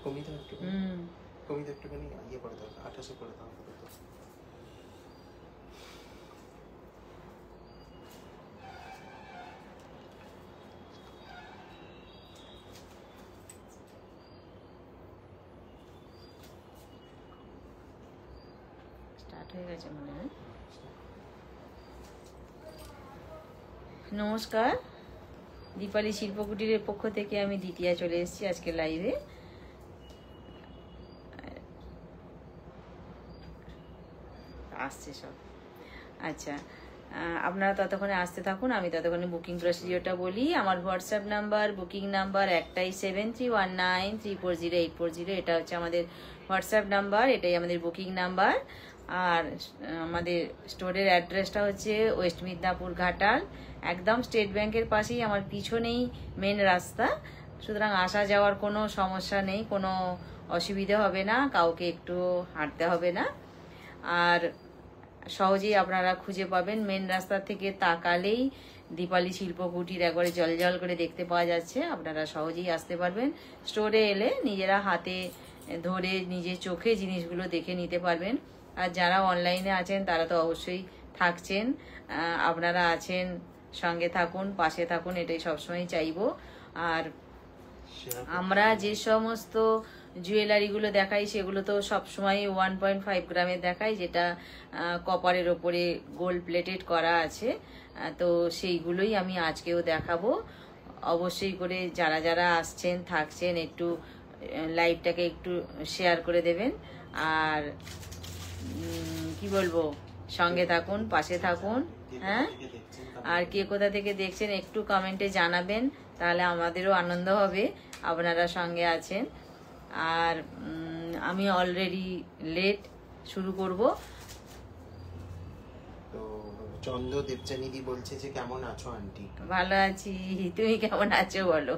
কমিয়ে দাও একটু, কমিয়ে দাও একটুখানি, ইয়ে করে দাও, 28 করে দাও। স্টার্ট হয়ে গেছে মনে হয়। নমস্কার, দীপালি শিল্পকুটিরের পক্ষ থেকে আমি দ্বিতীয়া চলে এসেছি আজকে লাইভে। আসছে সব, আচ্ছা আপনারা ততক্ষণে আসতে থাকুন, আমি ততক্ষণে বুকিং প্রসিডিওরটা বলি। আমার হোয়াটসঅ্যাপ নাম্বার, বুকিং নাম্বার একটাই, 7319340840। এটা হচ্ছে আমাদের হোয়াটসঅ্যাপ নাম্বার, এটাই আমাদের বুকিং নাম্বার। আর আমাদের স্টোরের অ্যাড্রেসটা হচ্ছে ওয়েস্ট মিদনাপুর ঘাটাল, একদম স্টেট ব্যাংকের পাশেই, আমার পিছনেই মেন রাস্তা। সুতরাং আসা যাওয়ার কোনো সমস্যা নেই, কোনো অসুবিধা হবে না, কাউকে একটু হাঁটতে হবে না। আর সহজেই আপনারা খুঁজে পাবেন, মেন রাস্তা থেকে তাকালেই দীপালি শিল্পকুটির একবারে জল করে দেখতে পাওয়া যাচ্ছে। আপনারা সহজেই আসতে পারবেন। স্টোরে এলে নিজেরা হাতে ধরে নিজের চোখে জিনিসগুলো দেখে নিতে পারবেন। আর যারা অনলাইনে আছেন তারা তো অবশ্যই থাকছেন, আপনারা আছেন, সঙ্গে থাকুন, পাশে থাকুন, এটাই সবসময় চাইবো। আর আমরা যে সমস্ত জুয়েলারিগুলো দেখাই সেগুলো তো সবসময় 1.5 গ্রামের দেখাই, যেটা কপারের ওপরে গোল্ড প্লেটেড করা আছে। তো সেইগুলোই আমি আজকেও দেখাবো। অবশ্যই করে যারা যারা আসছেন থাকছেন একটু লাইভটাকে একটু শেয়ার করে দেবেন। আর কি বলবো, সঙ্গে থাকুন, পাশে থাকুন। হ্যাঁ, আর কে কোথা থেকে দেখছেন একটু কমেন্টে জানাবেন, তাহলে আমাদেরও আনন্দ হবে আপনারা সঙ্গে আছেন। আর আমি অলরেডি লেট, শুরু করব। তো চন্দ্র দেবচানীদি বলছে যে কেমন আছো আন্টি? ভালো আছি, তুমি কেমন আছো বলো?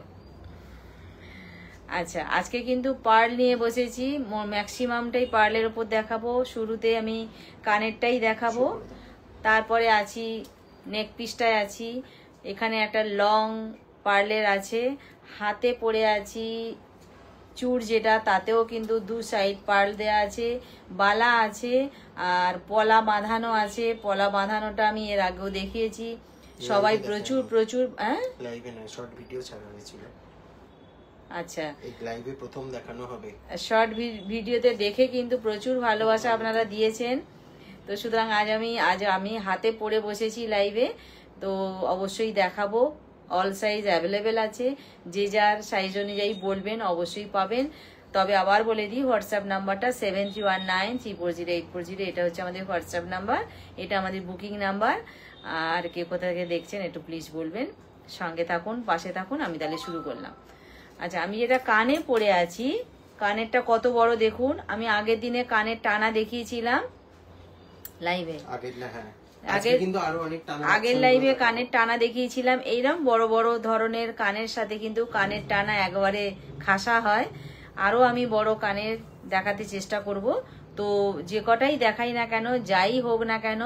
আচ্ছা, আজকে কিন্তু পার্ল নিয়ে বসেছি, ম্যাক্সিমামটাই পার্লের ওপর দেখাবো। শুরুতে আমি কানেরটাই দেখাবো, তারপরে আছি নেক পিসটায় আছি, এখানে একটা লং পার্লের আছে, হাতে পরে আছি চূড় যেটা, তাতেও কিন্তু 2 সাইড পার্ল দেয়া আছে, বালা আছে, আর পলা বাঁধানো আছে। পলা বাঁধানোটা আমি এর আগেও দেখিয়েছি, সবাই প্রচুর প্রচুর লাইভে না, শর্ট ভিডিও ছাড়া হয়েছিল। আচ্ছা, এই লাইভে প্রথম দেখানো হবে। শর্ট ভিডিওতে দেখে কিন্তু প্রচুর ভালোবাসা আপনারা দিয়েছেন। তো সুতরাং আজ আমি হাতে পরে বসেছি লাইভে, তো অবশ্যই দেখাবো। অল সাইজ অ্যাভেলেবেল আছে, যে যার সাইজ অনুযায়ী বলবেন, অবশ্যই পাবেন। তবে আবার বলে দিই, হোয়াটসঅ্যাপ নাম্বারটা 7319340840, এটা হচ্ছে আমাদের হোয়াটসঅ্যাপ নাম্বার, এটা আমাদের বুকিং নাম্বার। আর কে কোথা থেকে দেখছেন একটু প্লিজ বলবেন, সঙ্গে থাকুন, পাশে থাকুন। আমি তাহলে শুরু করলাম। আচ্ছা, আমি যেটা কানে পরে আছি, কানেরটা কত বড় দেখুন। আমি আগের দিনে কানের টানা দেখিয়েছিলাম লাইভে, আগের লাইভে কানের টানা দেখিয়েছিলাম। এইরকম বড় বড় ধরনের কানের সাথে কিন্তু কানের টানা একবারে খাসা হয়। আরো আমি বড় কানের দেখাতে চেষ্টা করব। তো যে কটাই দেখাই না কেন, যাই হোক না কেন,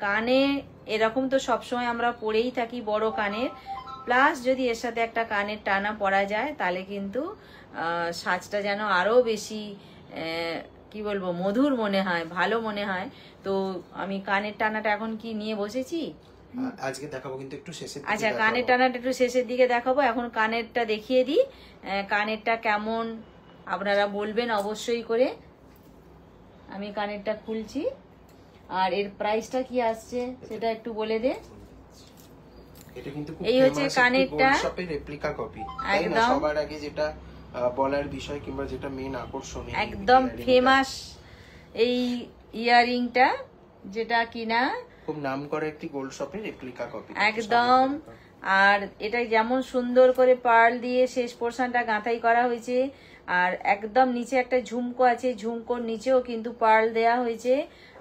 কানে এরকম তো সবসময় আমরা পরেই থাকি বড় কানের, প্লাস যদি এর সাথে একটা কানের টানা পরা যায় তাহলে কিন্তু সাজটা যেন আরো বেশি কি বলবো, মধুর মনে হয়, ভালো মনে হয়। তো আমি কানের টানাটা এখন কি নিয়ে বসেছি, আজকে দেখাবো কিন্তু একটু শেষের দিকে। আচ্ছা, কানের টানাটা একটু শেষের দিকে দেখাবো। এখন কানেরটা দেখিয়ে দিই, কানেরটা কেমন আপনারা বলবেন অবশ্যই করে। আমি কানেরটা খুলছি, আর এর প্রাইসটা কি আসছে সেটা একটু বলে দে। এটা কিন্তু এই হচ্ছে কানেরটা, শপের রেপ্লিকা কপি, একদম সবার আগে যেটা বলার বিষয় কিংবা যেটা মেইন আকর্ষণ, একদম ফেমাস এই ইয়ারিংটা, যেটা কিনা খুব নাম করা একটি গোল্ড শপের রেপ্লিকা কপি একদম। আর এটা যেমন সুন্দর করে পার্ল দিয়ে শেষ পোরশনটা গাঁথাই করা হয়েছে, আর একদম নিচে একটা ঝুমকো আছে, ঝুমকোর নিচেও কিন্তু পার্ল দেয়া হয়েছে।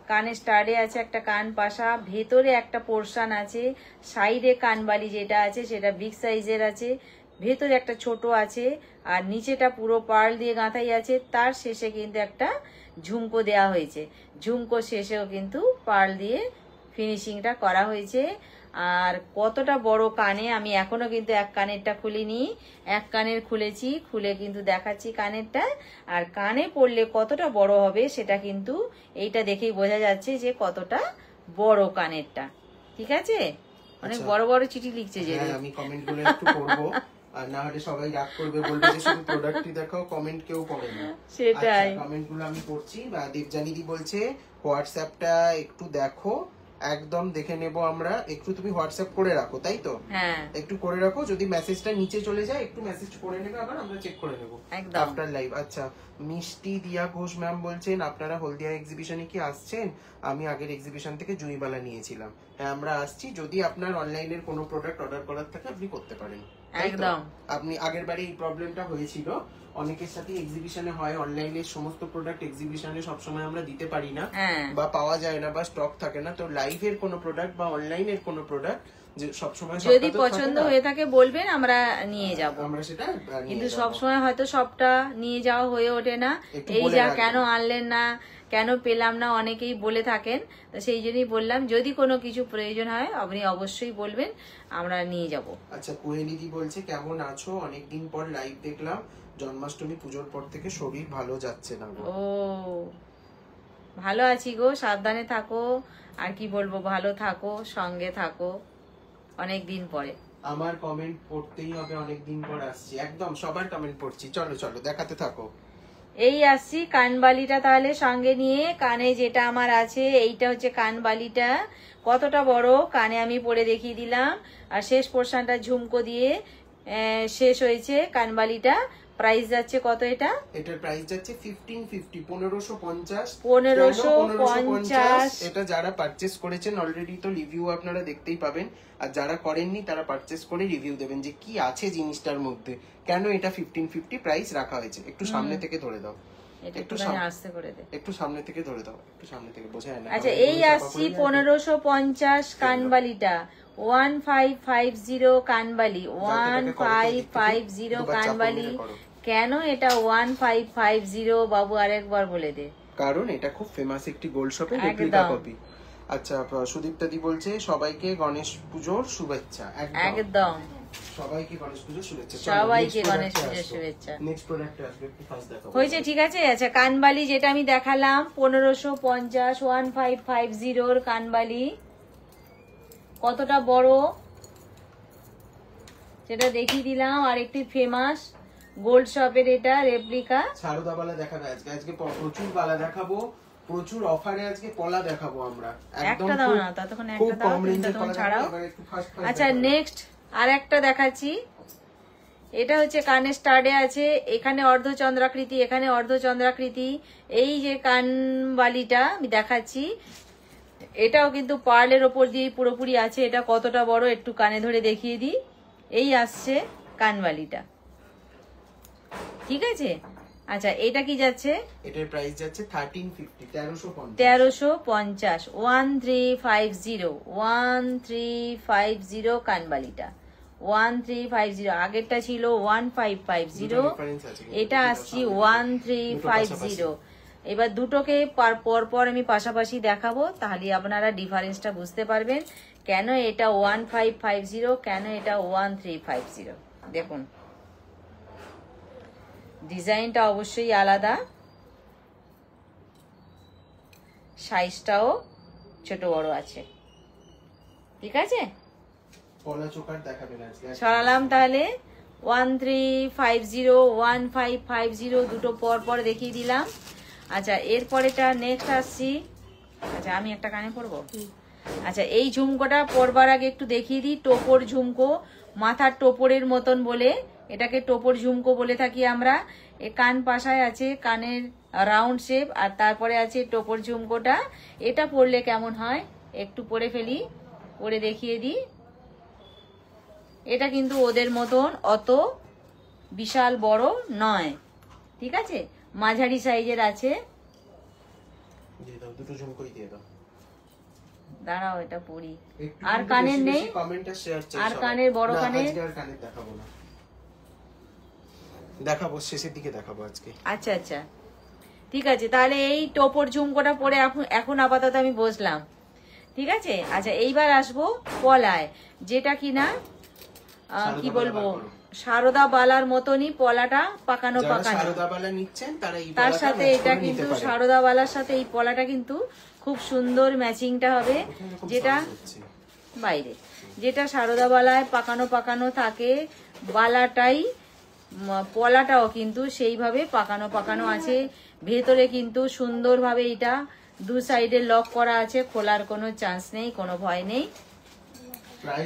কানের স্টাডে আছে একটা কান পাশা, ভেতরে একটা পোরশন আছে, সাইডে কানবালি যেটা আছে সেটা বিগ সাইজের আছে, ভেতরে একটা ছোট আছে, আর নিচেটা পুরো পার্ল দিয়ে গাঁথাই আছে। তার শেষে কিন্তু একটা ঝুমকো দেয়া হয়েছে, ঝুমকো শেষেও কিন্তু পার্ল দিয়ে ফিনিশিংটা করা হয়েছে। আর কতটা বড় কানে, আমি এখনো কিন্তু এক কানেরটা খুলিনি, এক কানের খুলেছি, খুলে কিন্তু দেখাচ্ছি কানেরটা। আর কানে পড়লে কতটা বড় হবে সেটা কিন্তু এইটা দেখেই বোঝা যাচ্ছে যে কতটা বড় কানেরটা। ঠিক আছে, অনেক বড় বড় চিঠি লিখছে যে। আমি কমেন্টগুলো একটু পড়বো, আর না হলে সবাই রাগ করবে, বলবে যে শুধু প্রোডাক্টই দেখাও, কমেন্ট কেউ পড়ে না। সেটাই, কমেন্টগুলো আমি পড়ছি। দেবজানিদি বলছে হোয়াটসঅ্যাপটা একটু দেখো, একদম দেখে নেব আমরা। একটু তুমি হোয়াটসঅ্যাপ করে রাখো, তাই তো? হ্যাঁ একটু করে রাখো, যদি মেসেজটা নিচে চলে যায় একটু মেসেজ করে নেবে, আবার আমরা চেক করে নেব আফটার লাইভ। আচ্ছা, মিষ্টি দিয়া ঘোষ ম্যাম বলছেন আপনারা হলদিয়া এক্সিবিশনে কি আসছেন? আমি আগের এক্সিবিশন থেকে জুঁইবালা নিয়েছিলাম। হ্যাঁ, আমরা আসছি। যদি আপনার অনলাইনের কোনো প্রোডাক্ট অর্ডার করার থাকে আপনি করতে পারেন। একদম। আপনি আগের বারে এই প্রবলেমটা হয়েছিল, অনেকের সাথে এক্সিবিশনে হয়, অনলাইনের সমস্ত প্রোডাক্ট এক্সিবিশনে সবসময় আমরা দিতে পারি না, বা পাওয়া যায় না, বা স্টক থাকে না। তো লাইভের কোনো প্রোডাক্ট বা অনলাইনের কোনো প্রোডাক্ট যে সবসময় যদি পছন্দ হয়ে থাকে বলবেন, আমরা নিয়ে যাব। আমরা সেটা কিন্তু সবসময় হয়তো সবটা নিয়ে যাওয়া হয়ে ওঠে না। এই যা কেন আনলেন না, কেন পেলাম না, অনেকেই বলে থাকেন। তো সেই জন্যই বললাম, যদি কোনো কিছু প্রয়োজন হয় আপনি অবশ্যই বলবেন, আমরা নিয়ে যাব। আচ্ছা, কোয়েলিদি বলছে কেমন আছো, অনেকদিন পর লাইভ দেখলাম, জন্মাষ্টমী পুজোর পর থেকে শরীর ভালো যাচ্ছে না গো। ও, ভালো আছি গো, সাবধানে থাকো। আর কি বলবো, ভালো থাকো, সঙ্গে থাকো, অনেক দিন পরে। আমার কমেন্ট পড়তেই হবে, অনেকদিন পর আসছি। একদম সবার কমেন্ট পড়ছি। চলো চলো, দেখাতে থাকো। এই আসছি কানবালিটা তাহলে সঙ্গে নিয়ে। কানে যেটা আমার আছে, এইটা হচ্ছে কানবালিটা। কতটা বড়, কানে আমি পরে দেখিয়ে দিলাম। আর শেষ পোর্শনটা ঝুমকো দিয়ে শেষ হয়েছে কানবালিটা। প্রাইস যাচ্ছে কত এটা? এটার প্রাইস যাচ্ছে 1550, 1550। 1550। এটা যারা পারচেজ করেছেন অলরেডি তো রিভিউ আপনারা দেখতেই পাবেন, আর যারা করেননি তারা পারচেজ করে রিভিউ দেবেন যে কি আছে জিনিসটার মধ্যে, কেন এটা 1550 প্রাইস রাখা হয়েছে। একটু সামনে থেকে ধরে দাও, একটু আস্তে করে দে, একটু সামনে থেকে ধরে দাও, একটু সামনে থেকে বোঝা যায় না। আচ্ছা, এই আসছি 1550 কানবালিটা। 1550 কানবালি, 1550 কানবালি। কেন এটা 1550 বাবু, আরেকবার বলে দে। কারণ এটা খুব ফেমাস একটি গোল্ড শপের রেপ্লিকা কপি। আচ্ছা, সুদীপ্তাদি বলছে সবাইকে গণেশ পুজোর শুভেচ্ছা। একদম সবাইকে গণেশ পুজোর শুভেচ্ছা। সবাইকে গণেশ পুজোর শুভেচ্ছা। নেক্সট প্রোডাক্ট আসবে, একটু ফাস্ট দেখাবো। হয়েছে, ঠিক আছে। আচ্ছা, কানবালি যেটা আমি দেখালাম 1550, 1550 কানবালি, কতটা বড় সেটা দেখিয়ে দিলাম। আর একটি ফেমাস গোল্ড শপের এটা রেপ্লিকা। সারদাবালা দেখাবে আজকে। আজকে প্রচুর বালা দেখাবো, প্রচুর অফারে আজকে পলা দেখাবো আমরা। একদম একটা দাও না, ততক্ষণ একটা দাও, ততক্ষণ ছাড়াও। আচ্ছা, নেক্সট আর একটা দেখাচ্ছি। এটা হচ্ছে কানের স্টাডে আছে, এখানে অর্ধচন্দ্রাকৃতি, এখানে অর্ধচন্দ্রাকৃতি। এই যে কানবালিটা আমি দেখাচ্ছি, এটাও কিন্তু পার্লের ওপর দিয়ে পুরোপুরি আছে। এটা কতটা বড় একটু কানে ধরে দেখিয়ে দিই। এই আসছে কানবালিটা, ঠিক আছে। আচ্ছা, এটা কি যাচ্ছে? এটার প্রাইস যাচ্ছে 1350, 1350। 1350 কানবালিটা, 1350। আগেরটা ছিল 1550, এটা আসছি 1350। এবার দুটোকে পর আমি পাশাপাশি দেখাবো, তাহলে আপনারা ডিফারেন্সটা বুঝতে পারবেন কেন এটা 1550, কেন এটা 1350। দেখুন, ডিজাইনটা অবশ্যই আলাদা, সাইজটাও ছোট বড় আছে, ঠিক আছে। সরালাম তাহলে 1350, 1550 দুটো পর দেখিয়ে দিলাম। আচ্ছা, এরপরেটা নেক্সট আসছি। আচ্ছা, আমি একটা কানে পরবো। আচ্ছা, এই ঝুমকোটা পরবার আগে একটু দেখিয়ে দিই। টোপর ঝুমকো, মাথার টোপরের মতন বলে এটাকে টোপর ঝুমকো বলে থাকি আমরা। এ কান পাশায় আছে কানের রাউন্ড শেপ, আর তারপরে আছে টোপর ঝুমকোটা। এটা পরলে কেমন হয় একটু পরে ফেলি, পরে দেখিয়ে দিই। এটা কিন্তু ওদের মতন অত বিশাল বড় নয়, ঠিক আছে, মাঝারি সাইজের আছে। দাঁড়াও, এটা পরি। আর কানের নেই, আর কানের বড় কানের দেখাবো না, দেখাবো শেষের দিকে দেখাবো আজকে। আচ্ছা আচ্ছা, ঠিক আছে। তাহলে এই টোপর ঝুমকোটা পরে এখন আপাতত আমি বসলাম। ঠিক আছে। আচ্ছা এইবার আসবো পলায়, যেটা কিনা কি বলবো সারদা বালার মতনই পলাটা পাকানো পাকানো। তার সাথে এটা কিন্তু সারদা বালার সাথে এই পলাটা কিন্তু খুব সুন্দর ম্যাচিংটা হবে, যেটা বাইরে যেটা সারদা বালায় পাকানো পাকানো থাকে, বালাটাই পলাটাও কিন্তু সেইভাবে পাকানো পাকানো আছে। ভেতরে কিন্তু সুন্দরভাবে এটা দু সাইডে লক করা আছে, খোলার কোনো চান্স নেই, কোনো ভয় নেই।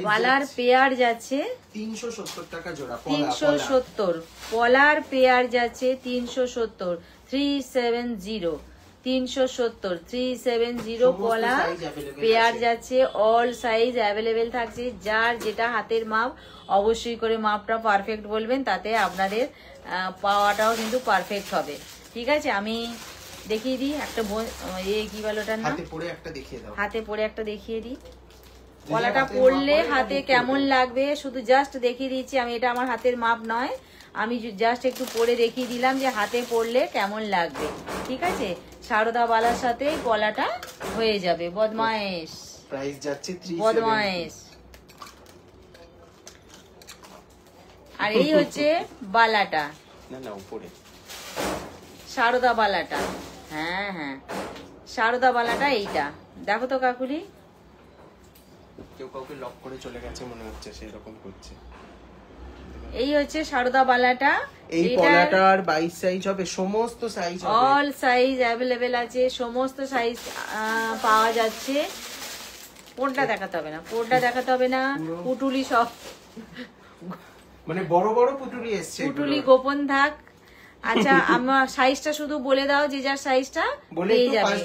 পলার পেয়ার যাচ্ছে 370 টাকা জোড়া। 370, পলার পেয়ার যাচ্ছে 370, 370, 370, 370 পলা পেয়ার যাচ্ছে। অল সাইজ অ্যাভেলেবেল থাকছে, যার যেটা হাতের মাপ অবশ্যই করে মাপটা পারফেক্ট বলবেন, তাতে আপনাদের পাওয়াটাও কিন্তু পারফেক্ট হবে। ঠিক আছে, আমি দেখিয়ে দিই একটা কি বলে ওটার নাম, হাতে পরে একটা দেখিয়ে দাও। হাতে পরে একটা দেখিয়ে দিই, পলাটা পরলে হাতে কেমন লাগবে শুধু জাস্ট দেখিয়ে দিচ্ছি আমি। এটা আমার হাতের মাপ নয়, আমি জাস্ট একটু পরে দেখিয়ে দিলাম যে হাতে পরলে কেমন লাগবে। ঠিক আছে, সারদা বালার সাথে পলাটা হয়ে যাবে। বদমায়েশ প্রাইস যাচ্ছে 370। বদমায়েশ। আর এই হচ্ছে বালাটা, না না উপরে সারদা বালাটা। হ্যাঁ হ্যাঁ, সারদা বালাটা এইটা দেখো তো কাকুলি, কেউ কাউকে লক করে চলে গেছে মনে হচ্ছে, সেই রকম করছে। এই হচ্ছে সারদা বালাটা। এই পলাটার 22 সাইজ হবে, সমস্ত সাইজ হবে, অল সাইজ অ্যাভেলেবেল আছে, সমস্ত সাইজ পাওয়া যাচ্ছে। কোনটা দেখাতে হবে না, কোনটা দেখাতে হবে না, পুটুলি সব মানে বড় বড় পুটুলি এসছে, পুটুলি গোপন থাক। আচ্ছা আমার সাইজটা শুধু বলে দাও, যে যার সাইজটা পেয়ে যাবে,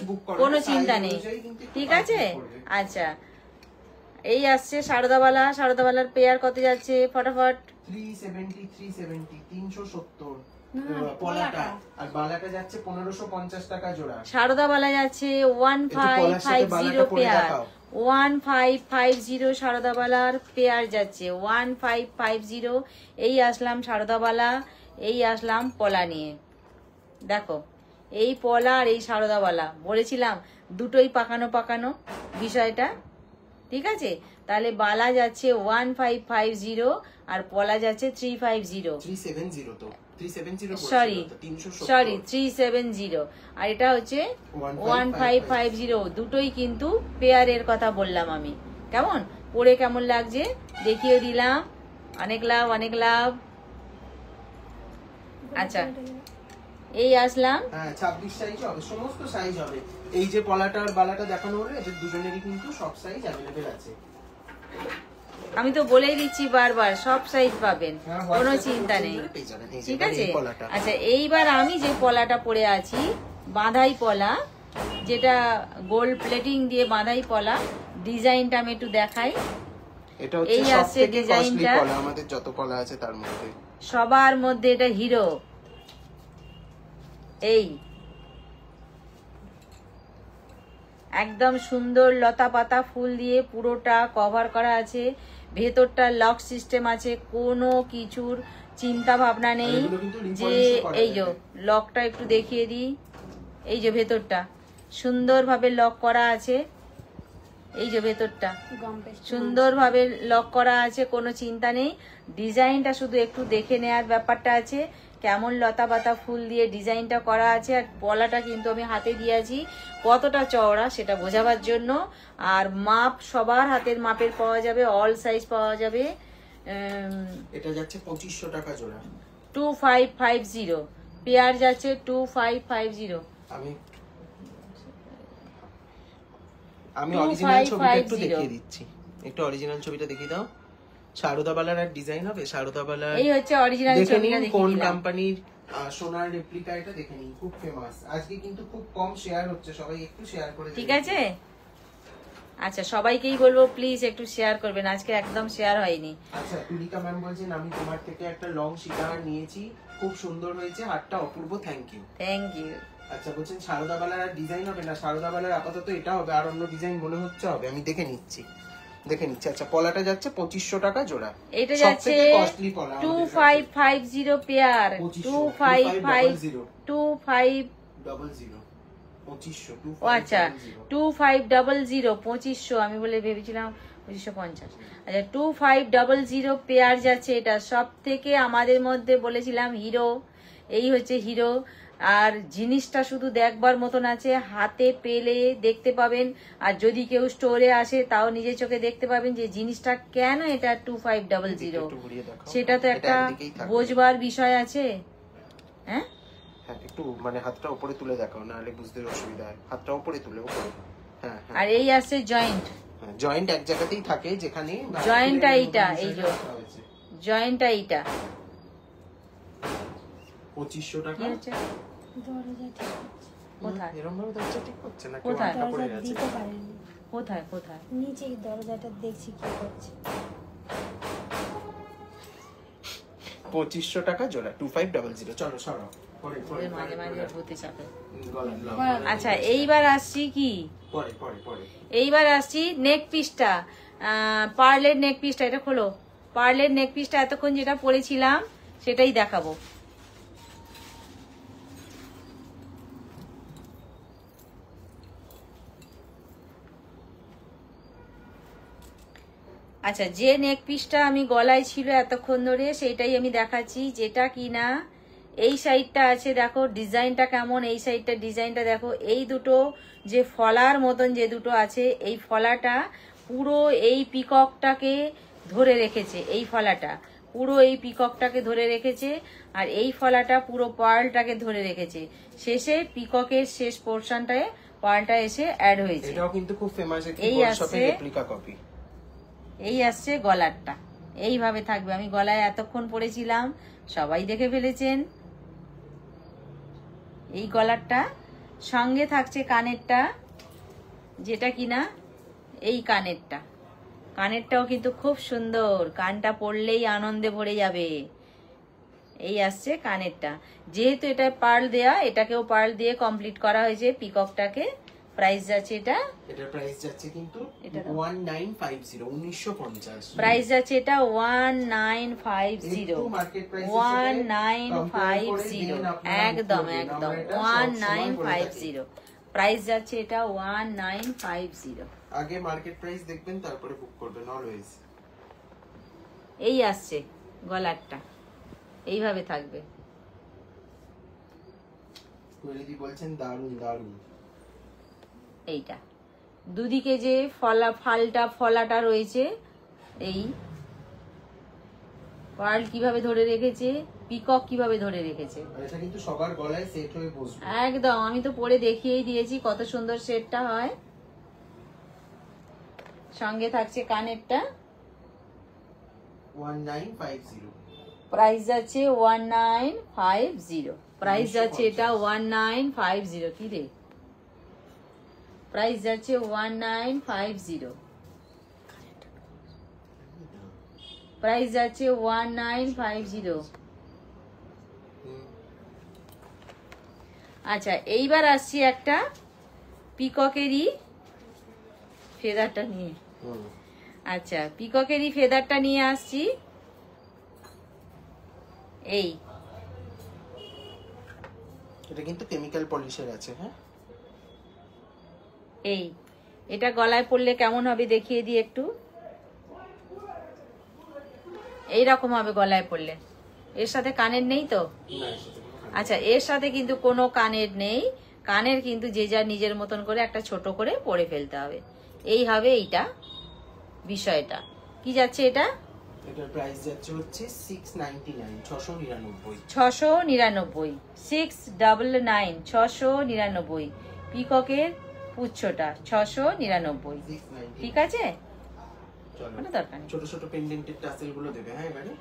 কোনো চিন্তা নেই। ঠিক আছে, আচ্ছা এই আসছে সারদাবালা। সারদাবালার পেয়ার কত যাচ্ছে ফটাফট? 370, 370 পলাটা, আর বালাটা যাচ্ছে 1550 টাকা জোড়া। সারদাবালা যাচ্ছে 1550 পেয়ার, 1550 সারদাবালার পেয়ার যাচ্ছে 1550। এই আসলাম সারদাবালা, এই আসলাম পলা নিয়ে। দেখো এই পলা আর এই সারদাবালা বলেছিলাম দুটোই পাকানো পাকানো বিষয়টা। ঠিক আছে, তাহলে বালা যাচ্ছে 1550 আর পলা যাচ্ছে 350, তো 370 সরি 370, আর এটা হচ্ছে 1550। দুটোই কিন্তু পেয়ারের কথা বললাম আমি। কেমন পরে কেমন লাগছে দেখিয়ে দিলাম। অনেক লাভ, অনেক লাভ। আচ্ছা এই আসলাম, হ্যাঁ 26 সাইজ হবে, সমস্ত সাইজ হবে। এই যে পলাটা আর বালাটা দেখানো হলো, এদের দুজনেরই কিন্তু সব সাইজ अवेलेबल আছে। আমি তো বলেই দিচ্ছি বারবার, সব সাইজ পাবেন, কোনো চিন্তা নেই। ঠিক আছে, আচ্ছা এইবার আমি যে পলাটা পরে আছি বাঁধাই পলা, যেটা গোল্ড প্লেটিং দিয়ে বাঁধাই পলা, ডিজাইনটা আমি একটু দেখাই। এটা হচ্ছে সবথেকে কস্টলি পলা আমাদের যত পলা আছে তার মধ্যে, সবার মধ্যে এটা হিরো। এই একদম সুন্দর লতা পাতা ফুল দিয়ে পুরোটা কভার করা আছে, ভেতরটা লক সিস্টেম আছে, কোনো কিছুর চিন্তা ভাবনা নেই। যে এই যে লকটা একটু দেখিয়ে দিই, এই যে ভেতরটা সুন্দরভাবে লক করা আছে, এই যে ভেতরটা সুন্দরভাবে লক করা আছে, কোনো চিন্তা নেই। ডিজাইনটা শুধু একটু দেখে নেওয়ার ব্যাপারটা আছে, কেমন লতা পাতা ফুল দিয়ে ডিজাইনটা করা আছে। আর পলাটা কিন্তু আমি হাতে দিয়েছি কতটা চওড়া সেটা বোঝাবার জন্য। আর মাপ সবার হাতের মাপের পাওয়া যাবে, অল সাইজ পাওয়া যাবে। এটা যাচ্ছে 2500 টাকা জোড়া, 2550 পেয়ার যাচ্ছে 2550। আমি অরিজিনাল ছবিটা একটু দেখিয়ে দিচ্ছি, একটু অরিজিনাল ছবিটা দেখিয়ে দাও। সারদাবালার আর ডিজাইন হবে, সারদাবালার এই হচ্ছে অরিজিনাল ছবিটা দেখিয়ে কোন দিলাম। কোম্পানির সোনার রেপ্লিকা এটা দেখে নিন, খুব ফেমাস। আজকে কিন্তু খুব কম শেয়ার হচ্ছে, সবাই একটু শেয়ার করে দিন। ঠিক আছে, আচ্ছা সবাইকেই বলবো প্লিজ একটু শেয়ার করবেন, আজকে একদম শেয়ার হয়নি। আচ্ছা তুলিকা ম্যাম বলছেন আমি তোমার থেকে একটা লং সীতাহার নিয়েছি, খুব সুন্দর হয়েছে, হারটা অপূর্ব, থ্যাংক ইউ। Thank you. আচ্ছা বলছেন সারদাবালার আর ডিজাইন হবে না, সারদাবালার আপাতত এটা হবে, আর অন্য ডিজাইন মনে হচ্ছে হবে, আমি দেখে নিচ্ছি। আচ্ছা পলাটা যাচ্ছে 2500 টাকা জোড়া, এটা যাচ্ছে 2550 পেয়ার, 2550 2500 ও আচ্ছা 2500 2500 আমি বলে ভেবেছিলাম 2550। আচ্ছা 2500 পেয়ার যাচ্ছে। এটা সব থেকে আমাদের মধ্যে বলেছিলাম হিরো, এই হচ্ছে হিরো। আর জিনিসটা শুধু দেখবার মতন আছে, হাতে পেলে দেখতে পাবেন, আর যদি কেউ স্টোরে আসে তাও নিজের চোখে দেখতে পাবেন যে জিনিসটা কেন এটা 2500। সেটা তো একটা বোঝবার বিষয় আছে। হ্যাঁ হ্যাঁ, একটু মানে হাতটা উপরে তুলে দেখাও, নাহলে বুঝতে অসুবিধা হয়। হাতটা উপরে তুলে উপরে। হ্যাঁ হ্যাঁ। আর এই আছে জয়েন্ট। জয়েন্ট এক জায়গাতেই থাকে, যেখানে জয়েন্টটা এইটা, এই যে জয়েন্টটা এইটা 2500 টাকা। কি হচ্ছে? কোথায় এরকম ভাবে দরজা ঠিক করছে না, কেউ কোথায়? আটকা পড়ে গেছে। দিতে পারেনি, কোথায় কোথায়? নিচে দরজাটা দেখছি কি করছে। 2500 টাকা জোড়া 2500। চলো সরাও। পরে পরে ওদের মাঝে মাঝে ভূতে চাপে। গলার লাভ। আচ্ছা এইবার আসছি কি, পরে পরে পরে। এইবার আসছি নেক পিসটা, পার্লের নেক পিসটা। এটা খোলো। পার্লের নেক পিসটা এতক্ষণ যেটা পরেছিলাম সেটাই দেখাবো। আচ্ছা যে নেক পিসটা আমি গলায় ছিল এতক্ষণ ধরে সেইটাই আমি দেখাচ্ছি, যেটা কিনা এই সাইডটা আছে, দেখো ডিজাইনটা কেমন, এই সাইডটা ডিজাইনটা দেখো। এই দুটো যে ফলার মতন যে দুটো আছে, এই ফলাটা পুরো এই পিককটাকে ধরে রেখেছে। এই ফলাটা পুরো এই পিককটাকে ধরে রেখেছে, আর এই ফলাটা পুরো পার্লটাকে ধরে রেখেছে। শেষে পিককের শেষ পোর্শনটায় পার্লটা এসে অ্যাড হয়েছে। এটাও কিন্তু খুব ফেমাস একটি এই গোল্ড আছে। শপের রেপ্লিকা কপি। এই আসছে গলারটা, এইভাবে থাকবে। আমি গলায় এতক্ষণ পরেছিলাম, সবাই দেখে ফেলেছেন। এই গলারটা সঙ্গে থাকছে কানেরটা, যেটা কিনা এই কানেরটা। কানেরটাও কিন্তু খুব সুন্দর, কানটা পরলেই আনন্দে ভরে যাবে। এই আসছে কানেরটা। যেহেতু এটা পার্ল দেয়া, এটাকেও পার্ল দিয়ে কমপ্লিট করা হয়েছে পিককটাকে। প্রাইস যাচ্ছে এটা, এটার প্রাইস যাচ্ছে কিন্তু এটা 1950 1950। প্রাইস যাচ্ছে এটা 1950 1950 একদম একদম 1950 প্রাইস যাচ্ছে এটা 1950। আগে মার্কেট প্রাইস দেখবেন, তারপরে বুক করবেন অলওয়েজ। এই আসছে গলারটা, এইভাবে থাকবে। কোয়েলিদি বলছেন দারুন দারুন। এইটা দুদিকে যে ফলাটা রয়েছে, এই পার্ল কিভাবে ধরে রেখেছে, পিকক কিভাবে ধরে রেখেছে, এটা কিন্তু সবার গলায় সেট হয়ে বসবে একদম। আমি তো পরে দেখিয়েই দিয়েছি কত সুন্দর সেটটা হয়। সঙ্গে থাকছে কানেরটা। 1950। প্রাইস যাচ্ছে 1950। প্রাইস যাচ্ছে এটা 1950। কি রে, প্রাইস যাচ্ছে 1950। প্রাইস যাচ্ছে 1950। আচ্ছা এইবার আসছি একটা পিককেরই ফেদারটা নিয়ে। আচ্ছা পিককেরই ফেদারটা নিয়ে আসছি। এই এটা কিন্তু কেমিক্যাল পলিশের আছে। হ্যাঁ এই এটা গলায় পরলে কেমন হবে দেখিয়ে দিই একটু। এইরকম হবে গলায় পরলে। এর সাথে কানের নেই তো? আচ্ছা এর সাথে কিন্তু কোনো কানের নেই। কানের কিন্তু যে যার নিজের মতন করে একটা ছোট করে পরে ফেলতে হবে। এই হবে এইটা বিষয়টা। কি যাচ্ছে এটা? এটার প্রাইস যাচ্ছে হচ্ছে 699 699 699 699 699। পিককের পুচ্ছটা 699। ঠিক আছে, কোনো দরকার নেই। ছোট ছোট পেন্ডেন্টের টাসেল গুলো দেবে। হ্যাঁ এবারে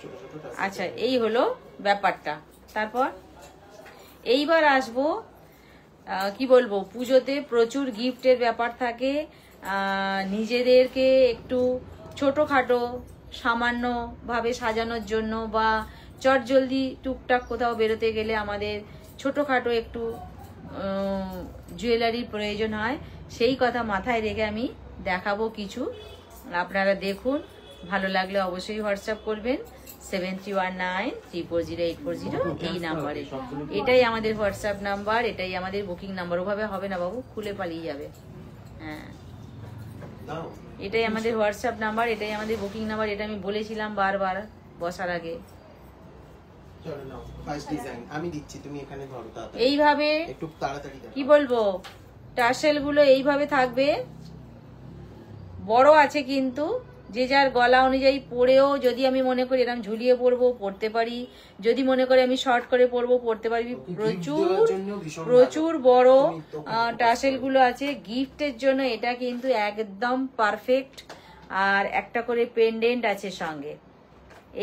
ছোট ছোট টাসেল। আচ্ছা এই হলো ব্যাপারটা। তারপর এইবার আসবো কি বলবো, পুজোতে প্রচুর গিফটের ব্যাপার থাকে। নিজেদেরকে একটু ছোটখাটো সামান্য ভাবে সাজানোর জন্য বা চটজলদি টুকটাক কোথাও বেরোতে গেলে আমাদের ছোটখাটো একটু জুয়েলারির প্রয়োজন হয়। সেই কথা মাথায় রেখে আমি দেখাবো কিছু, আপনারা দেখুন। ভালো লাগলে অবশ্যই হোয়াটসঅ্যাপ করবেন। 7319340840 এই নাম্বারে। এটাই আমাদের হোয়াটসঅ্যাপ নাম্বার, এটাই আমাদের বুকিং নাম্বার। ওভাবে হবে না বাবু, খুলে পালিয়ে যাবে। হ্যাঁ, এটাই আমাদের হোয়াটসঅ্যাপ নাম্বার, এটাই আমাদের বুকিং নাম্বার। এটা আমি বলেছিলাম বারবার বসার আগে। চলো নাও ফার্স্ট ডিজাইন আমি দিচ্ছি, তুমি এখানে ধরো তাড়াতাড়ি, এইভাবে একটু তাড়াতাড়ি দাও। কি বলবো, টার্সেল গুলো এইভাবে থাকবে, বড় আছে কিন্তু যে যার গলা অনুযায়ী পরেও যদি আমি মনে করি এরকম ঝুলিয়ে পরবো পরতে পারি, যদি মনে করি আমি শর্ট করে পরবো পরতে পারবি। প্রচুর বড় টার্সেল গুলো আছে গিফটের জন্য, এটা কিন্তু একদম পারফেক্ট। আর একটা করে পেন্ডেন্ট আছে সঙ্গে,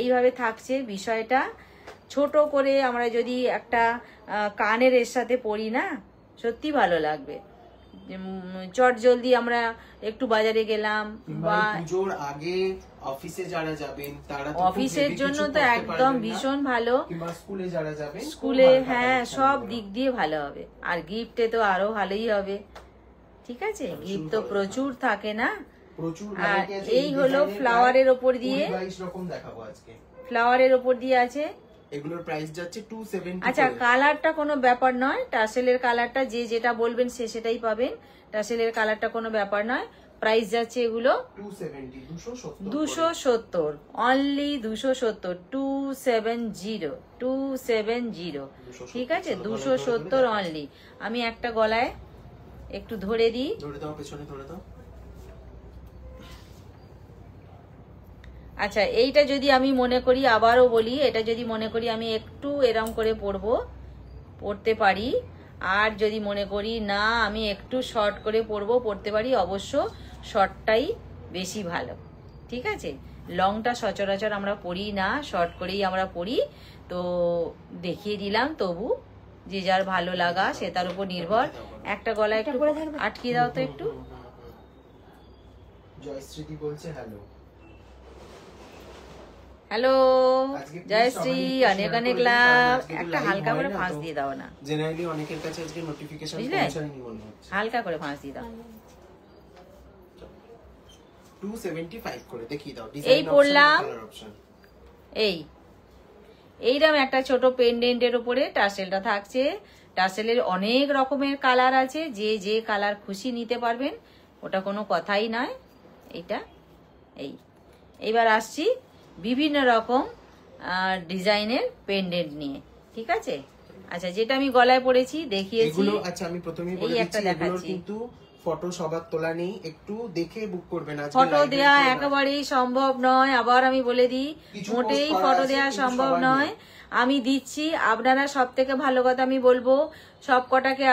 এইভাবে থাকছে বিষয়টা। ছোট করে আমরা যদি একটা কানের এর সাথে পরি না, সত্যি ভালো লাগবে। চট জলদি আমরা একটু বাজারে গেলাম বা পুজোর আগে অফিসে যারা যাবেন তারা তো অফিসের জন্য তো একদম ভীষণ ভালো, কিংবা স্কুলে যারা যাবেন স্কুলে, হ্যাঁ সব দিক দিয়ে ভালো হবে। আর গিফটে তো আরো ভালোই হবে। ঠিক আছে, গিফট তো প্রচুর থাকে না। প্রচুর। আর এই হলো ফ্লাওয়ারের ওপর দিয়ে, 22 রকম দেখাবো আজকে। ফ্লাওয়ারের ওপর দিয়ে আছে। এগুলোর প্রাইস যাচ্ছে 270। আচ্ছা, কালারটা কোনো ব্যাপার নয়, টার্সেলের কালারটা যে যেটা বলবেন সে সেটাই পাবেন। টার্সেলের কালারটা কোনো ব্যাপার নয়। প্রাইস যাচ্ছে এগুলো 270, অনলি 270, 270। ঠিক আছে, 270 অনলি। আমি একটা গলায় একটু ধরে দিই, ধরে দাও, পেছনে ধরে দাও। আচ্ছা, এইটা যদি আমি মনে করি, আবারও বলি, এটা যদি মনে করি আমি একটু এরম করে পরতে পারি, আর যদি মনে করি না আমি একটু শর্ট করে পরতে পারি, অবশ্য শর্টটাই বেশি ভালো। ঠিক আছে, লংটা সচরাচর আমরা পরি না, শর্ট করেই আমরা পরি। তো দেখিয়ে দিলাম, তবু যে যার ভালো লাগা সে তার উপর নির্ভর। একটা গলা একটু আটকে দাও তো একটু। জয়শ্রী বলছে হ্যালো। হ্যালো জয়শ্রী, অনেক অনেক লাভ। একটা হালকা করে ফাঁস দিয়ে দাও না, জেনারেলি অনেকের কাছে আজকে নোটিফিকেশন পৌঁছায়নি মনে হচ্ছে। হালকা করে ফাঁস দিয়ে দাও। 275 করে দেখিয়ে দাও। এই পড়লাম, এইরকম একটা ছোট পেন্ডেন্টের উপরে টার্সেলটা থাকছে। টার্সেলের অনেক রকমের কালার আছে, যে যে কালার খুশি নিতে পারবেন, ওটা কোনো কথাই নয়। এইটা এইবার আসছি বিভিন্ন রকম ডিজাইনের পেন্ডেন্ট নিয়ে। ঠিক আছে, আচ্ছা যেটা আমি গলায় পরেছি দেখিয়েছি। আচ্ছা আমি প্রথমেই বলে দিচ্ছি, এগুলোর কিন্তু ফটো সবার তোলা নেই, একটু দেখে বুক করবেন। ফটো দেয়া একেবারেই সম্ভব নয়, আবার আমি বলে দিই, মোটেই ফটো দেয়া সম্ভব নয়। আমি দিচ্ছি, আপনারা সব থেকে ভালো কথা আমি বলবো, সব কটাকে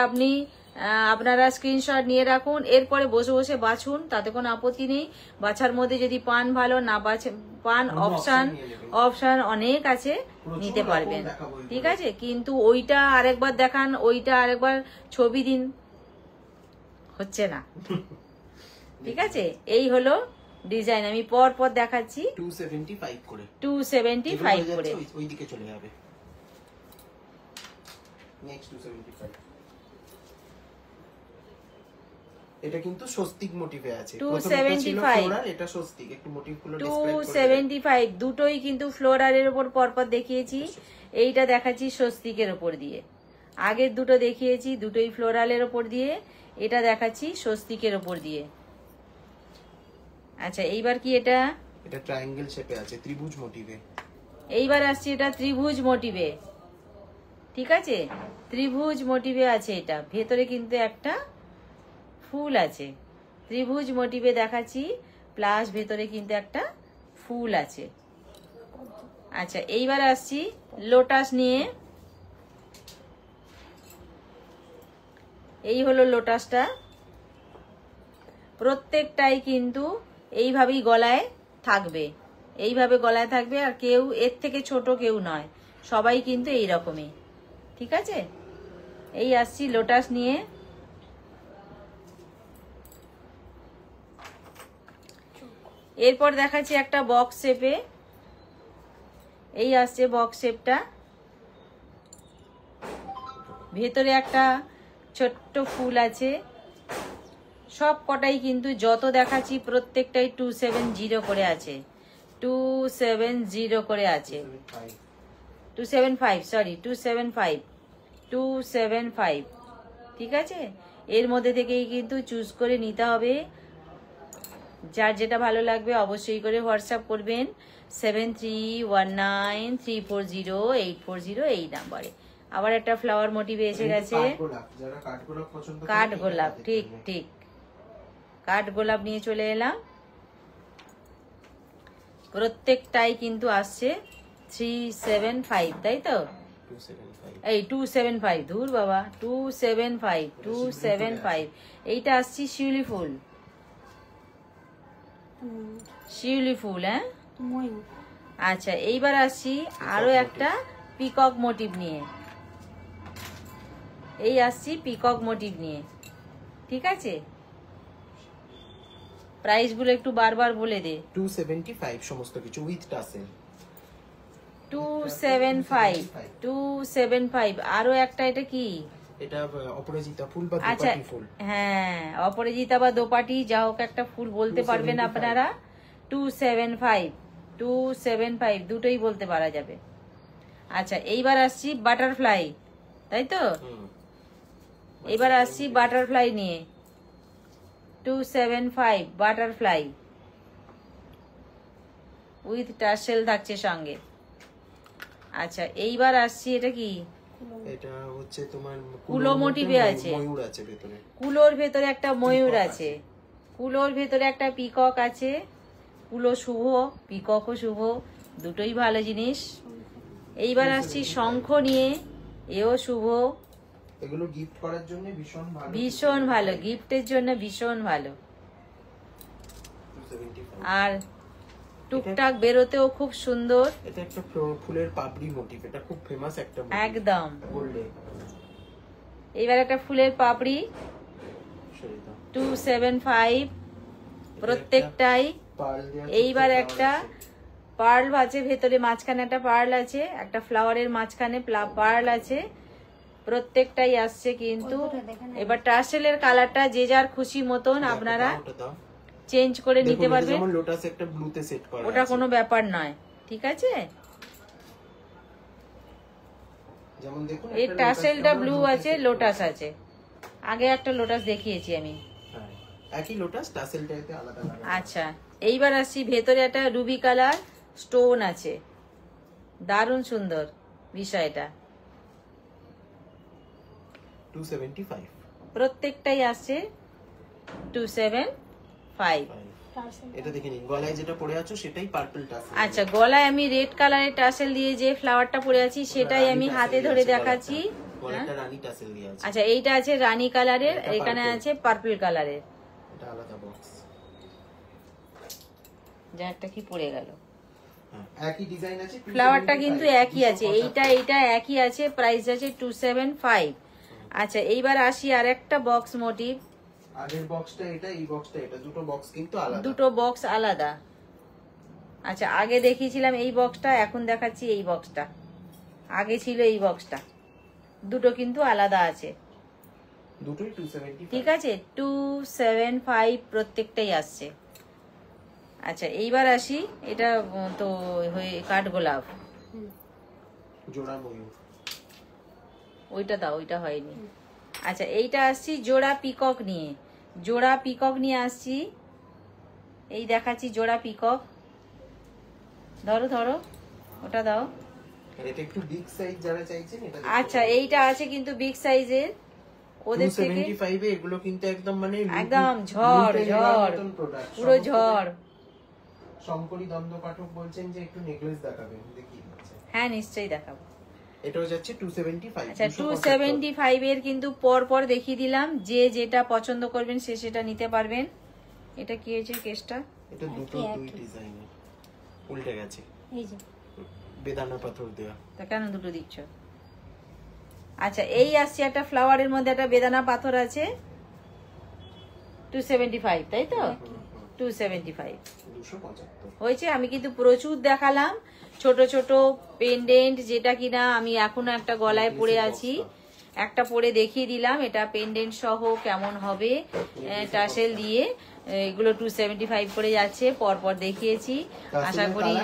আপনারা স্ক্রিনশট নিয়ে রাখুন, এরপরে বসে বসে বাছুন, তাতে কোনো আপত্তি নেই। বাছার মধ্যে যদি পান ভালো না পান, অপশন অনেক আছে, নিতে পারবেন। ঠিক আছে, কিন্তু ওইটা আরেকবার দেখান, ওইটা আরেকবার ছবি দিন, হচ্ছে না। ঠিক আছে, এই হলো ডিজাইন, আমি পর পর দেখাচ্ছি। 275 করে, 275 করে ওইদিকে চলে যাবে। নেক্সট 275। এটা কিন্তু স্বস্তিক মোটিভে আছে। 275, এটা স্বস্তিক, একটু মোটিভগুলো ডিসক্রাইব করে 275 দুটোই কিন্তু ফ্লোরালের উপর পরপর দেখিয়েছি। এইটা দেখাচ্ছি স্বস্তিকের উপর দিয়ে। আগের দুটো দেখিয়েছি দুটোই ফ্লোরালের উপর দিয়ে, এটা দেখাচ্ছি স্বস্তিকের উপর দিয়ে। আচ্ছা, এইবার কি এটা ট্রায়াঙ্গেল শেপে আছে, ত্রিভুজ মোটিভে। এইবার আসছে এটা ত্রিভুজ মোটিভে। ঠিক আছে, ত্রিভুজ মোটিভে আছে। এটা ভেতরে কিন্তু একটা ফুল আছে, ত্রিভুজ মোটিভে দেখাচ্ছি, প্লাস ভেতরে কিন্তু একটা ফুল আছে। আচ্ছা, এইবার আসছি লোটাস নিয়ে। এই হলো লোটাসটা, প্রত্যেকটাই কিন্তু এইভাবেই গলায় থাকবে, এইভাবে গলায় থাকবে। আর কেউ এর থেকে ছোট কেউ নয়, সবাই কিন্তু এই রকমই। ঠিক আছে, এই আসছি লোটাস নিয়ে। এরপর দেখাচ্ছি একটা বক্স শেপে। এই আসছে বক্স শেপটা, ভেতরে একটা ছোট্ট ফুল আছে। সব কটাই কিন্তু যত দেখাচ্ছি প্রত্যেকটাই 270 করে আছে। 270 করে আছে, 275 সরি 275 ঠিক আছে। এর মধ্যে থেকেই কিন্তু চুজ করে নিতে হবে, যার যেটা ভালো লাগবে অবশ্যই করে হোয়াটসঅ্যাপ করবেন 7319340840 এই নাম্বারে। আবার একটা ফ্লাওয়ার মোটিভ এসে গেছে, কাঠ গোলাপ, ঠিক ঠিক কাঠ গোলাপ নিয়ে চলে এলাম। প্রত্যেকটাই কিন্তু আসছে 375 তাই তো, এই 275 ধুর বাবা 275 এইটা আসছি শিউলি ফুল, শিউলি ফুল হ্যাঁ। ময়ূর। আচ্ছা এইবার আসছি আরো একটা পিকক মোটিভ নিয়ে, এই আসছি পিকক মোটিভ নিয়ে, ঠিক আছে। প্রাইস গুলো একটু বারবার বলে দে। 275 সমস্ত কিছু উইথ টাসেল। 275 আরো একটা, এটা কি? এটা অপরাজিতা ফুল বা আচ্ছা দোপাটি ফুল। হ্যাঁ অপরাজিতা বা দোপাটি যা হোক একটা ফুল বলতে পারবেন আপনারা। 275 দুটোই বলতে পারা যাবে। আচ্ছা এইবার আসছি বাটারফ্লাই তাই তো, এবার আসছি বাটারফ্লাই নিয়ে 275 বাটারফ্লাই উইথ টাসেল থাকছে সঙ্গে। আচ্ছা এইবার আসছি এটা কি, এটা হচ্ছে তোমার কুলো মোটিভে আছে, ময়ূর আছে ভেতরে, কুলোর ভেতরে একটা ময়ূর আছে, কুলোর ভেতরে একটা পিকক আছে। কুলো শুভ, পিককও শুভ, দুটোই ভালো জিনিস। এইবার আসছি শঙ্খ নিয়ে, এও শুভ, এগুলো গিফট করার জন্য ভীষণ ভালো, ভীষণ ভালো গিফটের জন্য ভীষণ ভালো। 275। আর টুকটাক বেরোতেও খুব সুন্দর। এটা একটা ফুলের পাপড়ি মোটিভ, এটা খুব ফেমাস একটা মোটিভ একদম। গোল্ডে। এইবার একটা ফুলের পাপড়ি 275 প্রত্যেকটাই। এইবার একটা পার্ল আছে ভেতরে, মাঝখানে একটা পার্ল আছে, একটা ফ্লাওয়ারের মাঝখানে পার্ল আছে, প্রত্যেকটাই আসছে কিন্তু। এবার টাসেলের কালারটা যে যার খুশি মতন আপনারা চেঞ্জ করে নিতে পারবেন, যেমন লোটাস একটা ব্লুতে সেট করা আছে, ওটা কোনো ব্যাপার নয়, ঠিক আছে। যেমন দেখুন এই টাসেলটা ব্লু আছে, লোটাস আছে, আগে একটা লোটাস দেখিয়েছি আমি। হ্যাঁ একই লোটাস, টাসেলটা এতে আলাদা আলাদা। আচ্ছা এইবার আসছি ভেতরে একটা রুবি কালার স্টোন আছে, দারুণ সুন্দর বিষয়টা। 275 প্রত্যেকটাই আসছে 275। এটা দেখে নিন, গলায় যেটা পরে আছো সেটাই পার্পল টাসেল। আচ্ছা গলায় আমি রেড কালারের টাসেল দিয়ে যে ফ্লাওয়ারটা পরে আছি সেটাই আমি হাতে ধরে দেখাচ্ছি। গলাটা রানী টাসেল দিয়ে আছে। আচ্ছা এইটা আছে রানী কালারের, এখানে আছে পার্পল কালারের, এটা আলাদা বক্স। যা একটা কি পড়ে গেল। একই ডিজাইন আছে, ফ্লাওয়ারটা কিন্তু একই আছে, এইটা একই আছে, প্রাইস আছে 275। আচ্ছা এইবার আসি আর একটা বক্স মোটিভ। আগের বক্সটা এটা, এই বক্সটা এটা, দুটো বক্স কিন্তু আলাদা, দুটো বক্স আলাদা। আচ্ছা আগে দেখিয়েছিলাম এই বক্সটা, এখন দেখাচ্ছি এই বক্সটা। আগে ছিল এই বক্সটা, দুটো কিন্তু আলাদা আছে, দুটোই 275। ঠিক আছে 275 প্রত্যেকটাই আসছে। আচ্ছা এইবার আসি, এটা তো কাঠগোলাপ জোড়া ময়ূর, ওইটা দাও, ওইটা হয়নি। আচ্ছা এইটা আসছি জোড়া পিকক নিয়ে, জোড়া পিকক নিয়ে আসছি, এই দেখাচ্ছি জোড়া পিকক। ধরো ধরো ওটা দাও। এটা একটু বিগ সাইজ যারা চাইছেন এটা। আচ্ছা এইটা আছে কিন্তু বিগ সাইজের, ওদের থেকে 275 এ এগুলো কিন্তু একদম মানে একদম ঝড় ঝড়, পুরো ঝড়। শঙ্করী দ্বন্দ্ব পাঠক বলছেন যে একটু নেকলেস দেখাবেন, দেখি আছে। হ্যাঁ নিশ্চয়ই দেখাবো। এটাও যাচ্ছে 275। আচ্ছা 275 এর কিন্তু পর পর দেখিয়ে দিলাম, যে যেটা পছন্দ করবেন সে সেটা নিতে পারবেন। এটা কি হয়েছে কেসটা? এটা দুটো দুই ডিজাইনের উল্টে গেছে, এই যে বেদানা পাথর দেয়া। তা কেন দুটো দিচ্ছ? আচ্ছা এই আসছে একটা ফ্লাওয়ারের মধ্যে একটা বেদানা পাথর আছে, 275 তাই তো, 275 275 হয়েছে। আমি কিন্তু প্রচুর দেখালাম ছোট ছোট পেন্ডেন্ট, যেটা কিনা আমি এখনো একটা গলায় পরে আছি, একটা পরে দেখিয়ে দিলাম এটা পেন্ডেন্ট সহ কেমন হবে টাসেল দিয়ে। এগুলো 275 করে যাচ্ছে, পরপর দেখিয়েছি। আশা করি